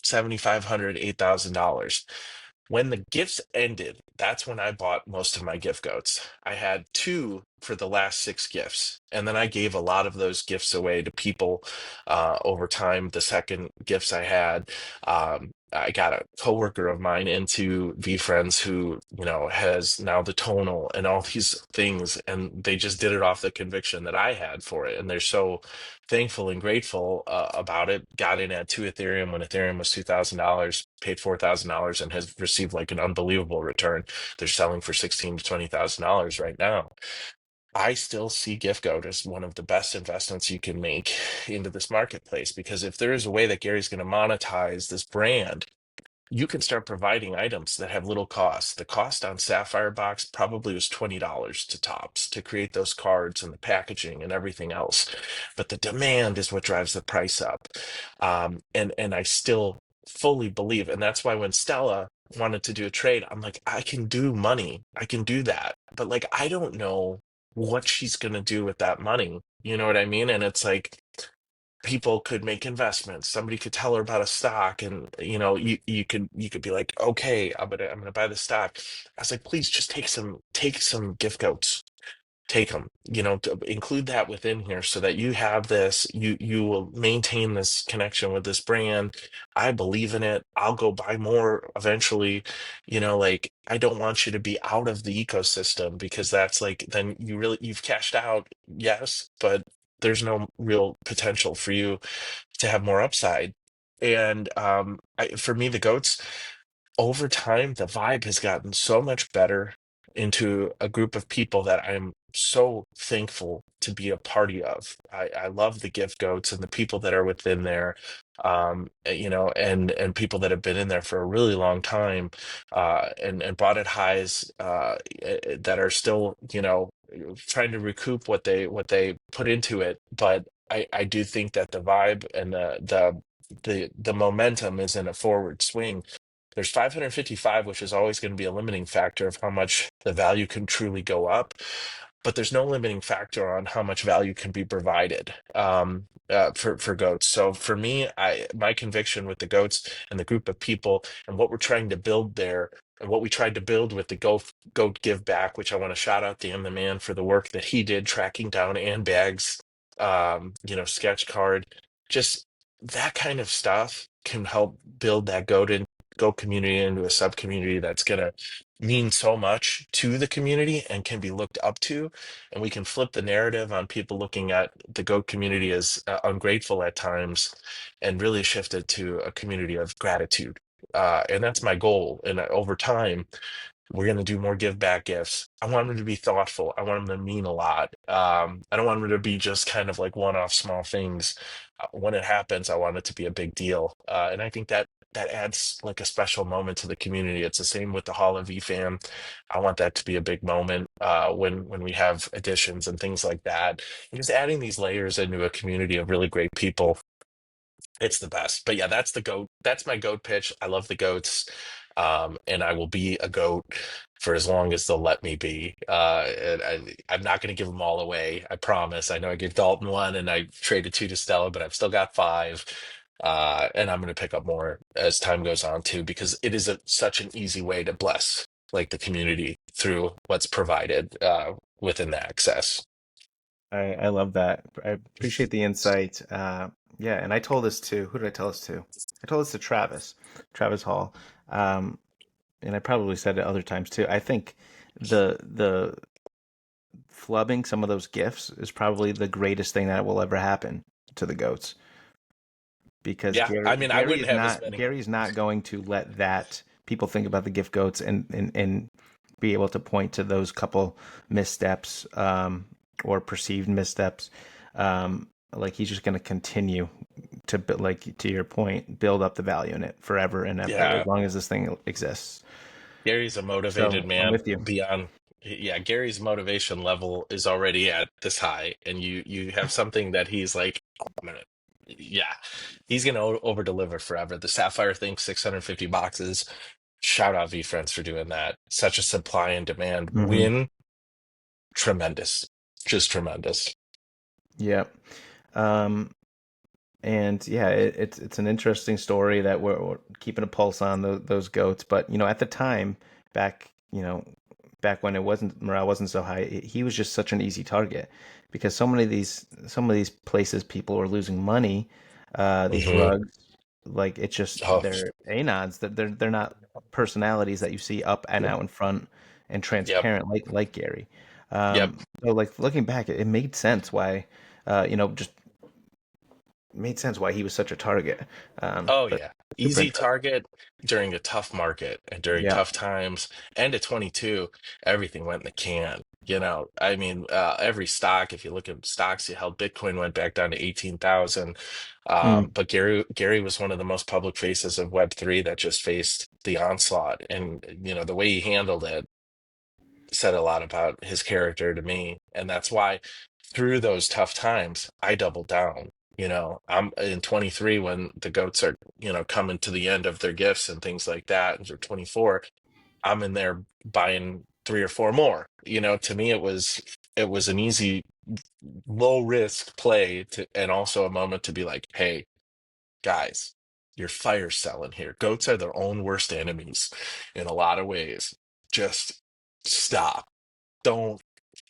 $7,500, $8,000. When the gifts ended, that's when I bought most of my gift goats. I had two for the last six gifts, and then I gave a lot of those gifts away to people over time. The second gifts I had, I got a coworker of mine into VeeFriends who, has now the tonal and all these things, and they just did it off the conviction that I had for it, and they're so thankful and grateful about it. Got in at 2 Ethereum when Ethereum was $2,000, paid $4,000, and has received like an unbelievable return. They're selling for $16,000 to $20,000 right now. I still see GiftGoat as one of the best investments you can make into this marketplace, because if there is a way that Gary's going to monetize this brand, you can start providing items that have little cost. The cost on Sapphire Box probably was $20 to tops to create those cards and the packaging and everything else. But the demand is what drives the price up. And I still fully believe, and that's why when Stella wanted to do a trade, I'm like, I can do money. I can do that. But like, I don't know what she's going to do with that money. You know what I mean? And it's like, people could make investments. Somebody could tell her about a stock, and you could be like, okay, I'm gonna buy the stock. I was like, please just take some gift codes. Take them, to include that within here so that you have this, you will maintain this connection with this brand. I believe in it. I'll go buy more eventually. Like, I don't want you to be out of the ecosystem, because that's like, then you've cashed out, yes, but there's no real potential for you to have more upside. And for me, the goats, over time, the vibe has gotten so much better into a group of people that I'm so thankful to be a party of. I love the gift goats and the people that are within there, and people that have been in there for a really long time, and bought at highs, that are still, trying to recoup what they put into it. But I do think that the vibe and the momentum is in a forward swing. There's 555, which is always going to be a limiting factor of how much the value can truly go up, but there's no limiting factor on how much value can be provided for goats. So for me, my conviction with the goats and the group of people and what we're trying to build there, and what we tried to build with the goat give back, which I want to shout out Dan the man for the work that he did tracking down and bags, sketch card, just that kind of stuff can help build that goat community into a sub community that's going to mean so much to the community and can be looked up to. And we can flip the narrative on people looking at the goat community as ungrateful at times and really shift it to a community of gratitude. And that's my goal. And over time, we're going to do more give back gifts. I want them to be thoughtful. I want them to mean a lot. I don't want them to be just kind of like one-off small things. When it happens, I want it to be a big deal. And I think that that adds like a special moment to the community. It's the same with the Hall of VFam. I want that to be a big moment when we have additions and things like that. And just adding these layers into a community of really great people, it's the best. But yeah, that's the goat. That's my goat pitch. I love the goats. And I will be a goat for as long as they'll let me be. I'm not going to give them all away. I promise. I know I gave Dalton one and I traded two to Stella, but I've still got five. And I'm going to pick up more as time goes on too, because it is such an easy way to bless like the community through what's provided within the access. I love that. I appreciate the insight. Yeah, and I told this to, who did I tell this to? I told this to Travis Hall. Um, and I probably said it other times too. I think the flubbing some of those gifts is probably the greatest thing that will ever happen to the goats, because Yeah, I mean, I wouldn't have as many. Gary's not going to let that people think about the gift goats and be able to point to those couple missteps, or perceived missteps. Like he's just going to continue to, like to your point, build up the value in it forever and ever, as Yeah, long as this thing exists. Gary's a motivated So I'm man with you. beyond. Yeah, Gary's motivation level is already at this high, and you have something that he's like, "Oh, I'm gonna, yeah, he's gonna over deliver forever." The Sapphire thing, 650 boxes. Shout out VeeFriends for doing that. Such a supply and demand Hmm. win. Tremendous, just tremendous. Yeah. Um, and yeah, it's an interesting story that we're keeping a pulse on those goats. But at the time, back back when it wasn't morale wasn't so high, he was just such an easy target, because some of these places people were losing money. These Hmm. rugs, like it's just Oh, they're anods, that they're not personalities that you see up and out in front and yep, transparent like Gary. yep. So like looking back, it made sense why, just made sense why he was such a target. Oh But yeah. super Easy interesting. target during a tough market and during Yeah. tough times. And at 22, everything went in the can. I mean, every stock, if you look at stocks you held, Bitcoin went back down to 18,000. Mm. But Gary was one of the most public faces of Web3 that just faced the onslaught. And, the way he handled it said a lot about his character to me. And that's why through those tough times, I doubled down. I'm in 23 when the goats are, coming to the end of their gifts and things like that. And they're 24. I'm in there buying three or four more. To me, it was an easy, low risk play and also a moment to be like, hey, guys, you're fire selling here. Goats are their own worst enemies in a lot of ways. Just stop. Don't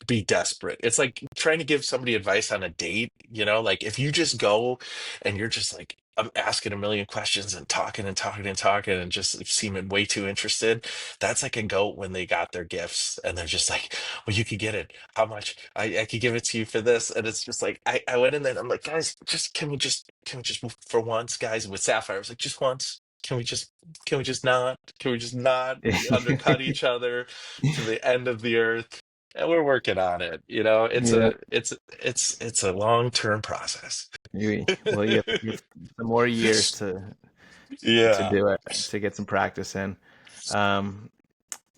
be desperate. It's like trying to give somebody advice on a date, like if you just go and you're just like I'm asking a million questions and talking and talking and talking and just seeming way too interested. That's like a goat when they got their gifts and they're just like, well, you could get it. How much? I could give it to you for this. And it's just like I went in there and I'm like, guys, just can we just for once, guys, with Sapphire, I was like, just once. Can we just not undercut each other to the end of the earth? And we're working on it. Yeah. It's a long-term process. Well, you have some more years to Yeah. do it, to get some practice in. Um,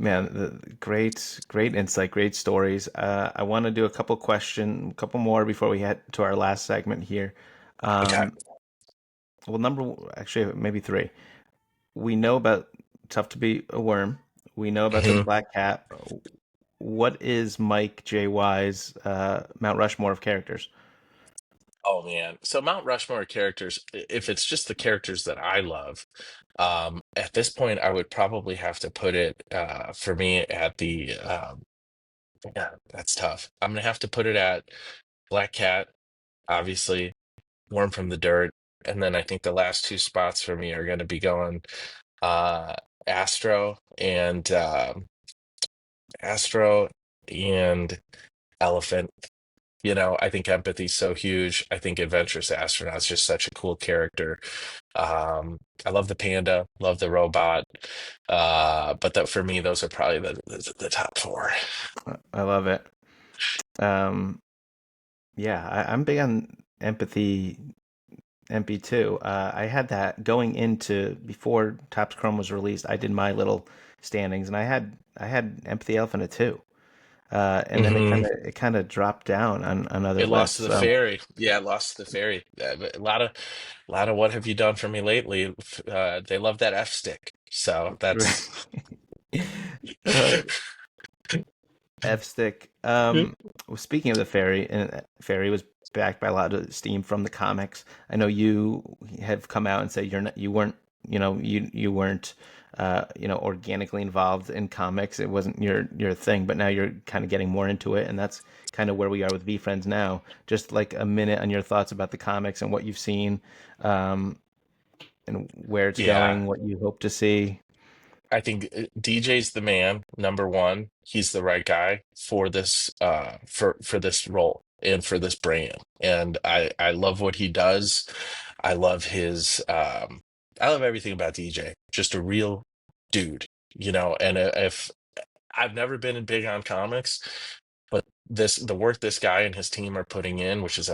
Man, great insight, great stories. I want to do a couple more before we head to our last segment here. Okay. Um, well, actually, maybe three. We know about Tough to Be a Worm. We know about the Mhm. Black Cat. What is Mike JY's Mount Rushmore of characters? Oh man. So Mount Rushmore characters, if it's just the characters that I love, at this point I would probably have to put it for me at the yeah, that's tough. I'm gonna have to put it at Black Cat, obviously, Worm from the Dirt, and then I think the last two spots for me are gonna be going. uh, Astro and Astro and Elephant. I think empathy's so huge. I think Adventurous Astronaut's just such a cool character. I love the panda, love the robot. But that for me, those are probably the top four. I love it. Um, yeah, I'm big on empathy MP2. I had that going into before Topps Chrome was released. I did my little standings, and I had Empathy Elephant at two. And then it Hmm. kind of dropped down on other It lost to lists. the fairy. Yeah, it lost to the fairy. A lot of what have you done for me lately? They love that F stick. So that's uh, F stick. Well, speaking of the fairy, and fairy was backed by a lot of steam from the comics. I know you have come out and said you weren't, you weren't, organically involved in comics. It wasn't your thing, but now you're kind of getting more into it, and that's kind of where we are with VeeFriends now. Just like a minute on your thoughts about the comics and what you've seen, um, and where it's yeah. going, what you hope to see. I think DJ's the man, number one. He's the right guy for this for this role and for this brand. And I love what he does. I love his I love everything about DJ. Just a real dude, and if I've never been big on comics, but the work this guy and his team are putting in, which is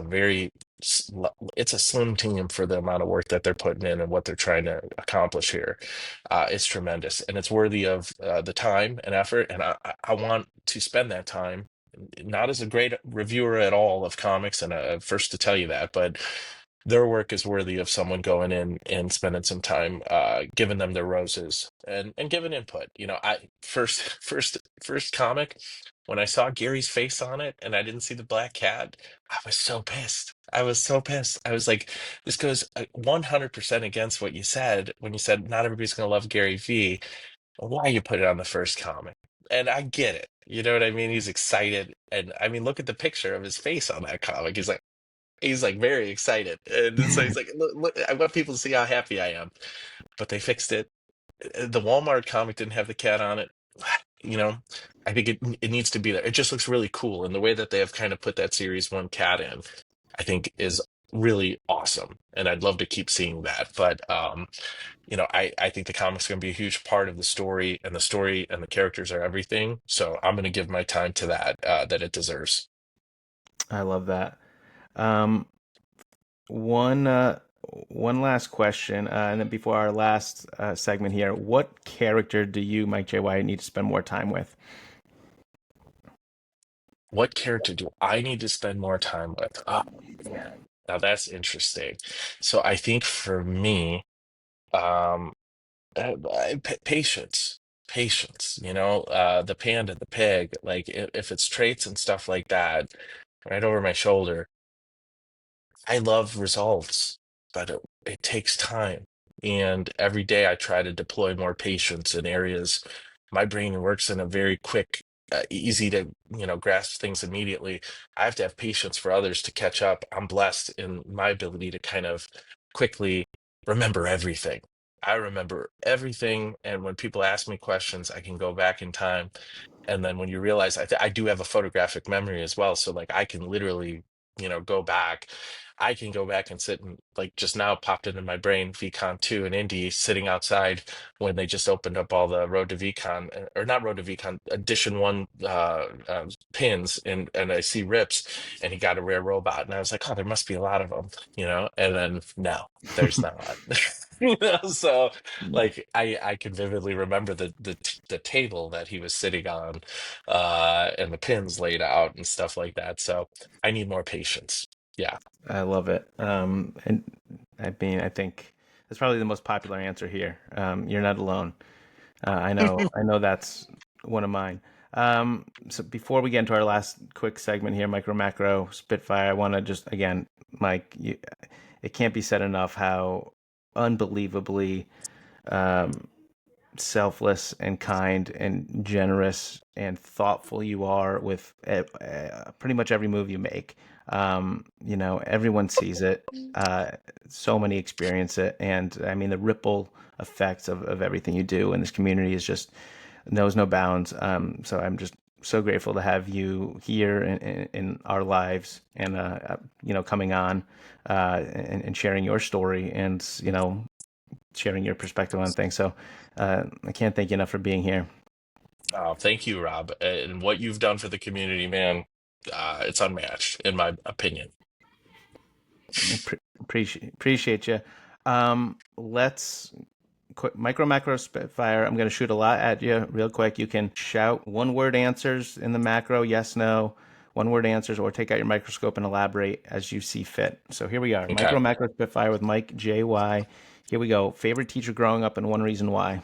it's a slim team for the amount of work that they're putting in and what they're trying to accomplish here. It's tremendous, and it's worthy of the time and effort. And I want to spend that time, not as a great reviewer at all of comics, and first to tell you that, but their work is worthy of someone going in and spending some time giving them their roses and giving input. I first comic, when I saw Gary's face on it and I didn't see the black cat, I was so pissed. I was so pissed. I was like, this goes 100% against what you said when you said not everybody's going to love Gary V. Why you put it on the first comic? And I get it. You know what I mean? He's excited. And I mean, look at the picture of his face on that comic. He's like very excited, and so he's like, look, I want people to see how happy I am. But they fixed it. The Walmart comic didn't have the cat on it. You know, I think it needs to be there. It just looks really cool, and the way that they have kind of put that series one cat in, I think is really awesome, and I'd love to keep seeing that. But I think the comic's going to be a huge part of the story and the characters are everything. So I'm going to give my time to that it deserves. I love that. Um, One one last question, and then before our last segment here, what character do you, MikeJY, need to spend more time with? What character do I need to spend more time with? Oh, man. Now that's interesting. So I think for me, um, patience, patience. The panda, the pig. Like if it's traits and stuff like that, right over my shoulder. I love results, but it takes time. And every day I try to deploy more patience in areas. My brain works in a very quick, easy to, grasp things immediately. I have to have patience for others to catch up. I'm blessed in my ability to kind of quickly remember everything. I remember everything. And when people ask me questions, I can go back in time. And then when you realize I do have a photographic memory as well. So like I can literally, go back. I can go back and sit and like just now popped into my brain VCon 2 and Indy sitting outside when they just opened up all the Road to VCon or not Road to VCon Edition 1 pins and I see Rips and he got a rare robot and I was like, oh, there must be a lot of them. And then no, there's not. So like I can vividly remember the table that he was sitting on and the pins laid out and stuff like that. So I need more patience. Yeah. I love it. And I mean, I think that's probably the most popular answer here. You're not alone. I know that's one of mine. So before we get into our last quick segment here, micro macro Spitfire, I want to just again, Mike, it can't be said enough how unbelievably um, selfless and kind and generous and thoughtful you are with pretty much every move you make. Everyone sees it. So many experience it, and I mean the ripple effects of everything you do in this community is just knows no bounds. So I'm just so grateful to have you here in our lives, and coming on and sharing your story, and sharing your perspective on things. So I can't thank you enough for being here. Thank you, Rob. And what you've done for the community, man, it's unmatched, in my opinion. Appreciate you. Let's quick micro macro spitfire. I'm going to shoot a lot at you real quick. You can shout one word answers in the macro, yes, no, one word answers, or take out your microscope and elaborate as you see fit. So here we are, Okay. micro macro spitfire with MikeJY. Here we go. Favorite teacher growing up and one reason why.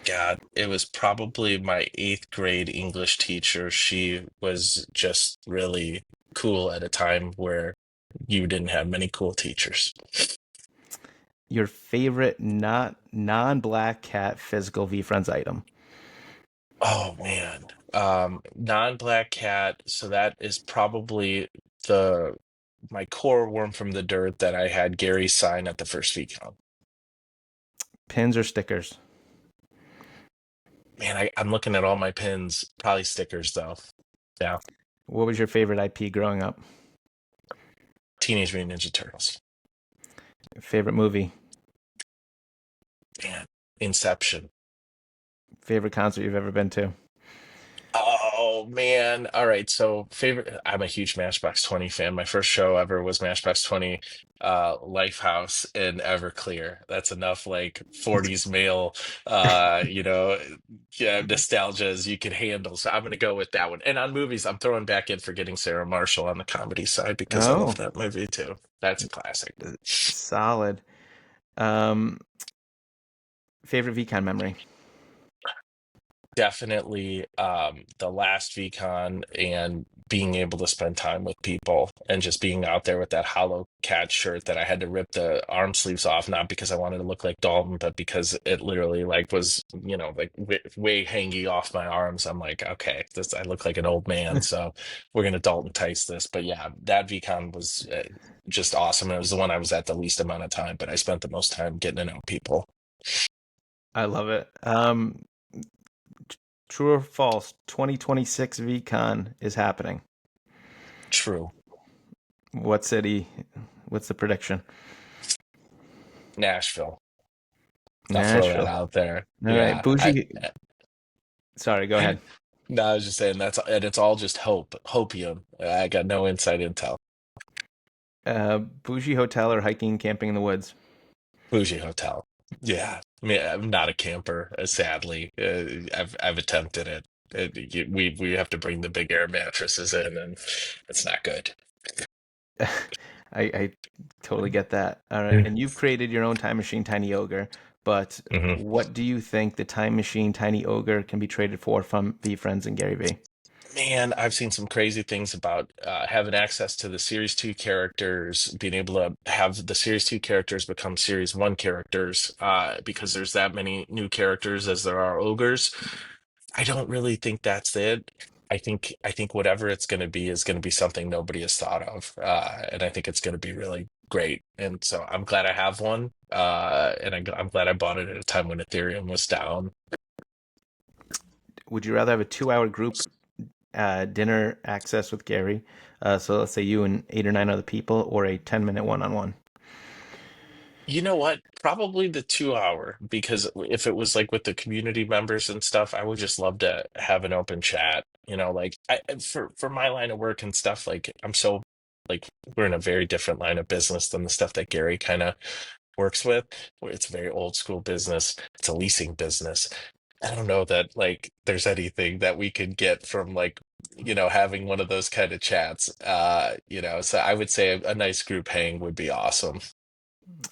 God, it was probably my eighth grade English teacher. She was just really cool at a time where you didn't have many cool teachers. Your favorite not non-black cat physical VeeFriends item. Oh man. Non-black cat, so that is probably the my core worm from the dirt that I had Gary sign at the first VCon. Pins or stickers. Man, I'm looking at all my pins. Probably stickers though. Yeah. What was your favorite IP growing up? Teenage Mutant Ninja Turtles. Favorite movie. Man. Inception. Favorite concert you've ever been to. Oh man. All right. So favorite I'm a huge Matchbox 20 fan. My first show ever was Matchbox 20 Lifehouse in Everclear. That's enough like 40s male yeah, nostalgia as you can handle. So I'm gonna go with that one. And on movies, I'm throwing back in Forgetting Sarah Marshall on the comedy side because I love Oh, that movie too. That's a classic. solid. Um, Favorite VCon memory. Definitely the last VCon and being able to spend time with people and just being out there with that Holo Cat shirt that I had to rip the arm sleeves off, not because I wanted to look like Dalton, but because it literally like was, like way hanging off my arms. I'm like, okay, this I look like an old man, so we're gonna Dalton Tice this. But yeah, that VCon was just awesome. It was the one I was at the least amount of time, but I spent the most time getting to know people. I love it. True or false? 2026 VCon is happening. True. What city? What's the prediction? Nashville. I'll throw that Nashville. out there. All right, Yeah. bougie. Sorry, go ahead. No, I was just saying and it's all just hopium. I got no inside intel. Bougie hotel or hiking, camping in the woods. Bougie hotel. Yeah. I mean, I'm not a camper, sadly. I've attempted it. We have to bring the big air mattresses in, and it's not good. I totally get that. All right, and you've created your own time machine, Tiny Ogre. But Mhm. what do you think the time machine, Tiny Ogre, can be traded for from VeeFriends and Gary V? Man, I've seen some crazy things about having access to the Series 2 characters, being able to have the Series 2 characters become Series 1 characters, because there's that many new characters as there are ogres. I don't really think that's it. I think whatever it's going to be is going to be something nobody has thought of, and I think it's going to be really great. And so I'm glad I have one, and I'm glad I bought it at a time when Ethereum was down. Would you rather have a 2 hour group dinner access with Gary? So let's say you and 8 or 9 other people, or a 10-minute one-on-one. You know what? Probably the 2 hour, because if it was like with the community members and stuff, I would just love to have an open chat. Like for my line of work and stuff, like I'm so like we're in a very different line of business than the stuff that Gary kind of works with. Where it's a very old school business. It's a leasing business. I don't know that like there's anything that we could get from like having one of so I would say a nice group hang would be awesome.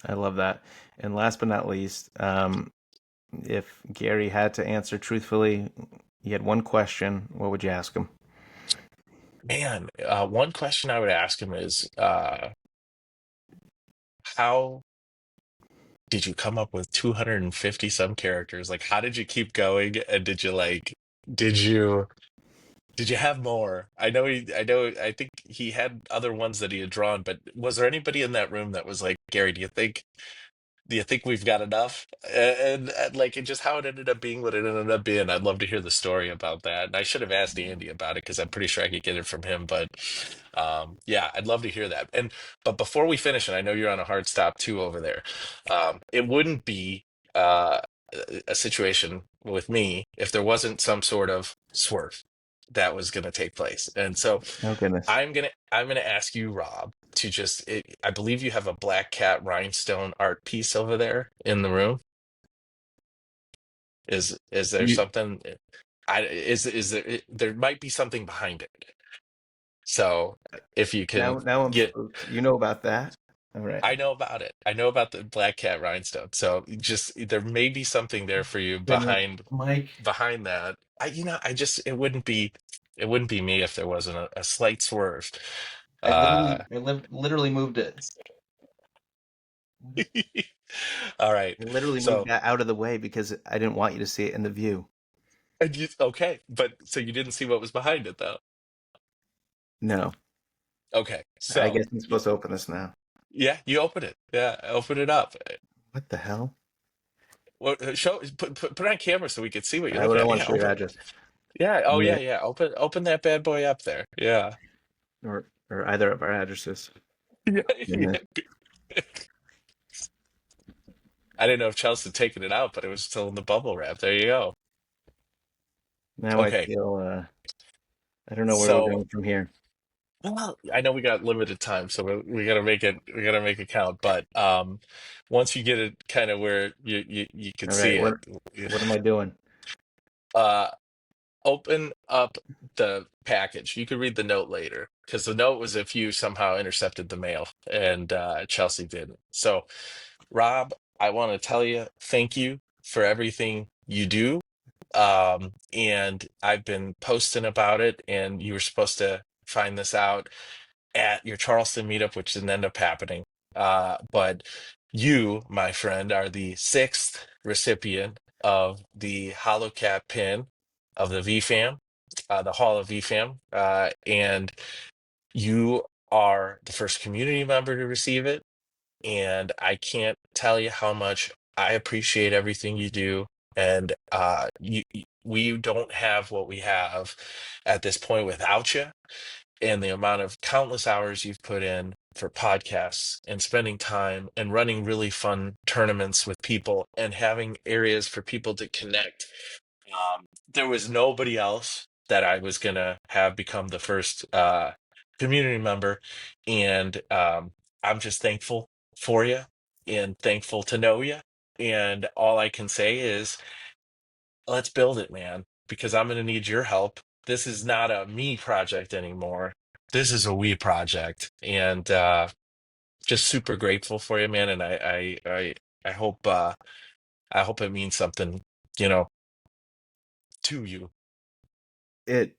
I love that. And last but not least, if Gary had to answer truthfully, you had one question, what would you ask him? Man, one question I would ask him is how did you come up with 250 some characters? Like, how did you keep going? And did you did you have more? I think he had other ones that he had drawn, but was there anybody in that room that was like, Gary, do you think we've got enough? And like, it just how it ended up being what it ended up being. I'd love to hear the story about that. And I should have asked Andy about it because I'm pretty sure I could get it from him. But yeah, I'd love to hear that. But before we finish, and I know you're on a hard stop too over there, it wouldn't be a situation with me if there wasn't some sort of swerve that was going to take place. And so Oh goodness. I'm gonna ask you, Rob, to I believe you have a black cat rhinestone art piece over there in the room. Is there You something? Is there there might be something behind it. So if you can now I'm get, spooked. You know about that? All right. I know about it. I know about the black cat rhinestone. So just there may be something there for you Goodness, Mike. behind that. I just it wouldn't be me if there wasn't a slight swerve. Uh Literally moved it. all right. I literally moved So that out of the way because I didn't want you to see it in the view. and you, okay, but so you didn't see what was behind it though. No, Okay. I So guess I'm supposed to open this now. yeah, you open it. Yeah, open it up. What the hell? Well, show put it on camera so we could see what you're I looking don't at. want Yeah, to show your open. address. Yeah. Oh Yeah, yeah. Open that bad boy up there. Yeah. or either of our addresses. Yeah. Goodness. Yeah. I didn't know if Chelsea had taken it out, but it was still in the bubble wrap. There you go. Now I Okay. feel I don't know where we're So, going from here. well, I know we got limited time, so we gotta make it. We gotta make it count. But once you get it kind of where you could All see right, it, what am I doing? uh, open up the package. You could read the note later because the note was if you somehow intercepted the mail, and Chelsea didn't. So, Rob, I want to tell you thank you for everything you do. And I've been posting about it, and you were supposed to find this out at your Charleston meetup, which didn't end up happening. But you, my friend, are the sixth recipient of the HoloCat pin of the VFam, the Hall of VFam, and you are the first community member to receive it. And I can't tell you how much I appreciate everything you do. And we don't have what we have at this point without you, and the amount of countless hours you've put in for podcasts and spending time and running really fun tournaments with people and having areas for people to connect. There was nobody else that I was going to have become the first community member. And I'm just thankful for you and thankful to know you. And all I can say is, let's build it, man, because I'm going to need your help. This is not a me project anymore. This is a we project, and just super grateful for you, man. And I I hope it means something, you know, to you. It.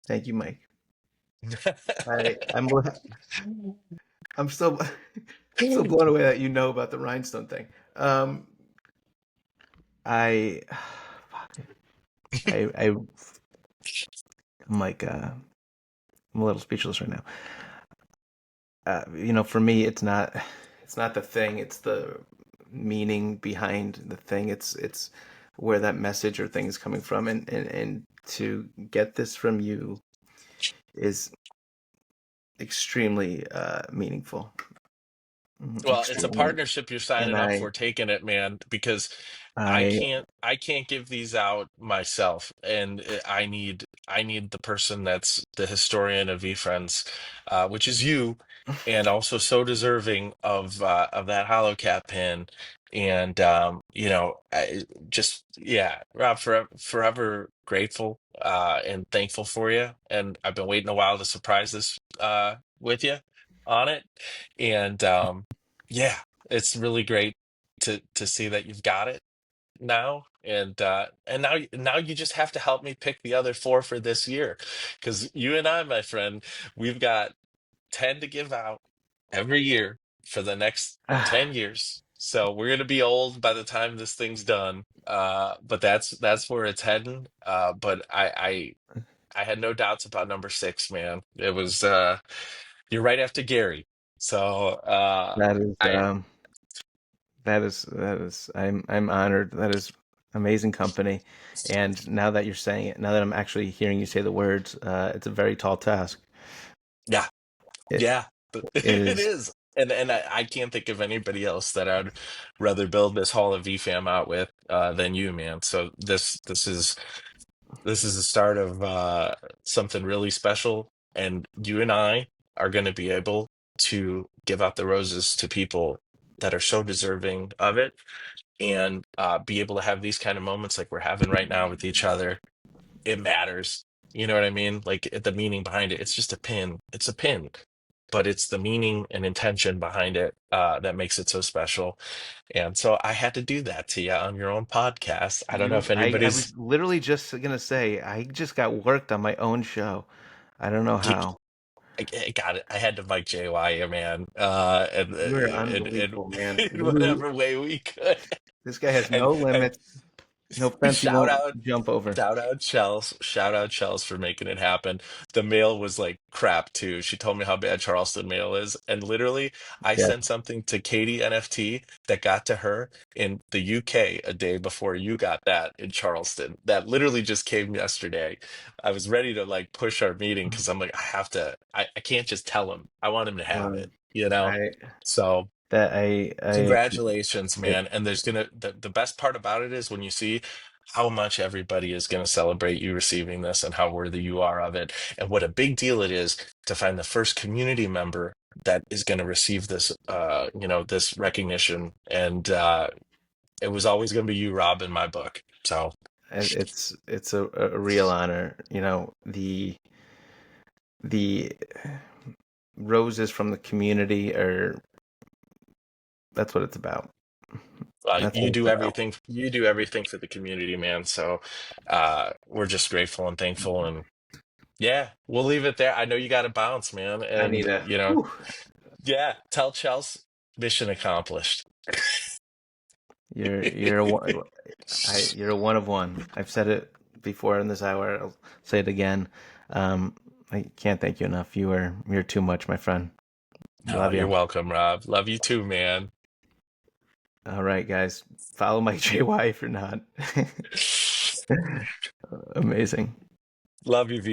Thank you, Mike. I'm I'm so so blown away that you know about the rhinestone thing. Um, I, I'm like, I'm a little speechless right now. For me, it's not the thing, it's the meaning behind the thing. It's where that message or thing is coming from, and to get this from you is extremely meaningful. Well, it's a Extremely, partnership you're and signing up for, taking it, man, because I, I can't give these out myself, and I need the person that's the historian of VeeFriends, which is you, and also so deserving of that HoloCat pin. And you know, just yeah, Rob, forever grateful and thankful for you. And I've been waiting a while to surprise this with you on it. And yeah, it's really great to see that you've got it now. And now you just have to help me pick the other four for this year, because you and I, my friend, we've got 10 to give out every year. for the next 10 years. So we're gonna be old by the time this thing's done. But that's where it's heading. But I had no doubts about number six, man. It was you're right after Gary. So That is I I'm honored. That is amazing company. And now that you're saying it, now that I'm actually hearing you say the words, it's a very tall task. yeah, It yeah, it it is. is. And I can't think of anybody else that I'd rather build this Hall of VFam out with than you, man. So this is the start of something really special, and you and I are going to be able to give out the roses to people that are so deserving of it, and be able to have these kind of moments like we're having right now with each other. It matters. You know what I mean? Like the meaning behind it. It's just a pin. It's a pin, but it's the meaning and intention behind it that makes it so special. And so I had to do that to you on your own podcast. I don't know if I anybody's. was literally just gonna say I just got worked on my own show. I don't know how. I got it. I had to MikeJY you, man, You are and unbelievable, man. in whatever way we could. This guy has And no limits, no fence he shout won't out, jump over. shout out Chels for making it happen. The mail was like crap too. She told me how bad Charleston mail is, and literally, I Yeah. sent something to Katie NFT that got to her in the UK a day before you got that in Charleston. That literally just came yesterday. I was ready to like push our meeting because I'm like, I have to. I can't just tell him. I want him to have Well, it, you know. I So. that I Congratulations, it, man. And there's gonna the best part about it is when you see how much everybody is gonna celebrate you receiving this and how worthy you are of it, and what a big deal it is to find the first community member that is gonna receive this this recognition. And it was always gonna be you, Rob, in my book. So it's a real honor. You know, the roses from the community are that's what it's about. That's what it's about. you do everything for the community, man. So we're just grateful and thankful. And yeah, we'll leave it there. I know you got to bounce, man. I need And, a whew. yeah, tell Chelsea, mission accomplished. You're a one, you're a one of one. I've said it before in this hour. I'll say it again. I can't thank you enough. You're too much, my friend. Oh, Love you're you. welcome, Rob. Love you too, man. All right, guys. Follow Mike JY if you're not. Amazing. Love you, V.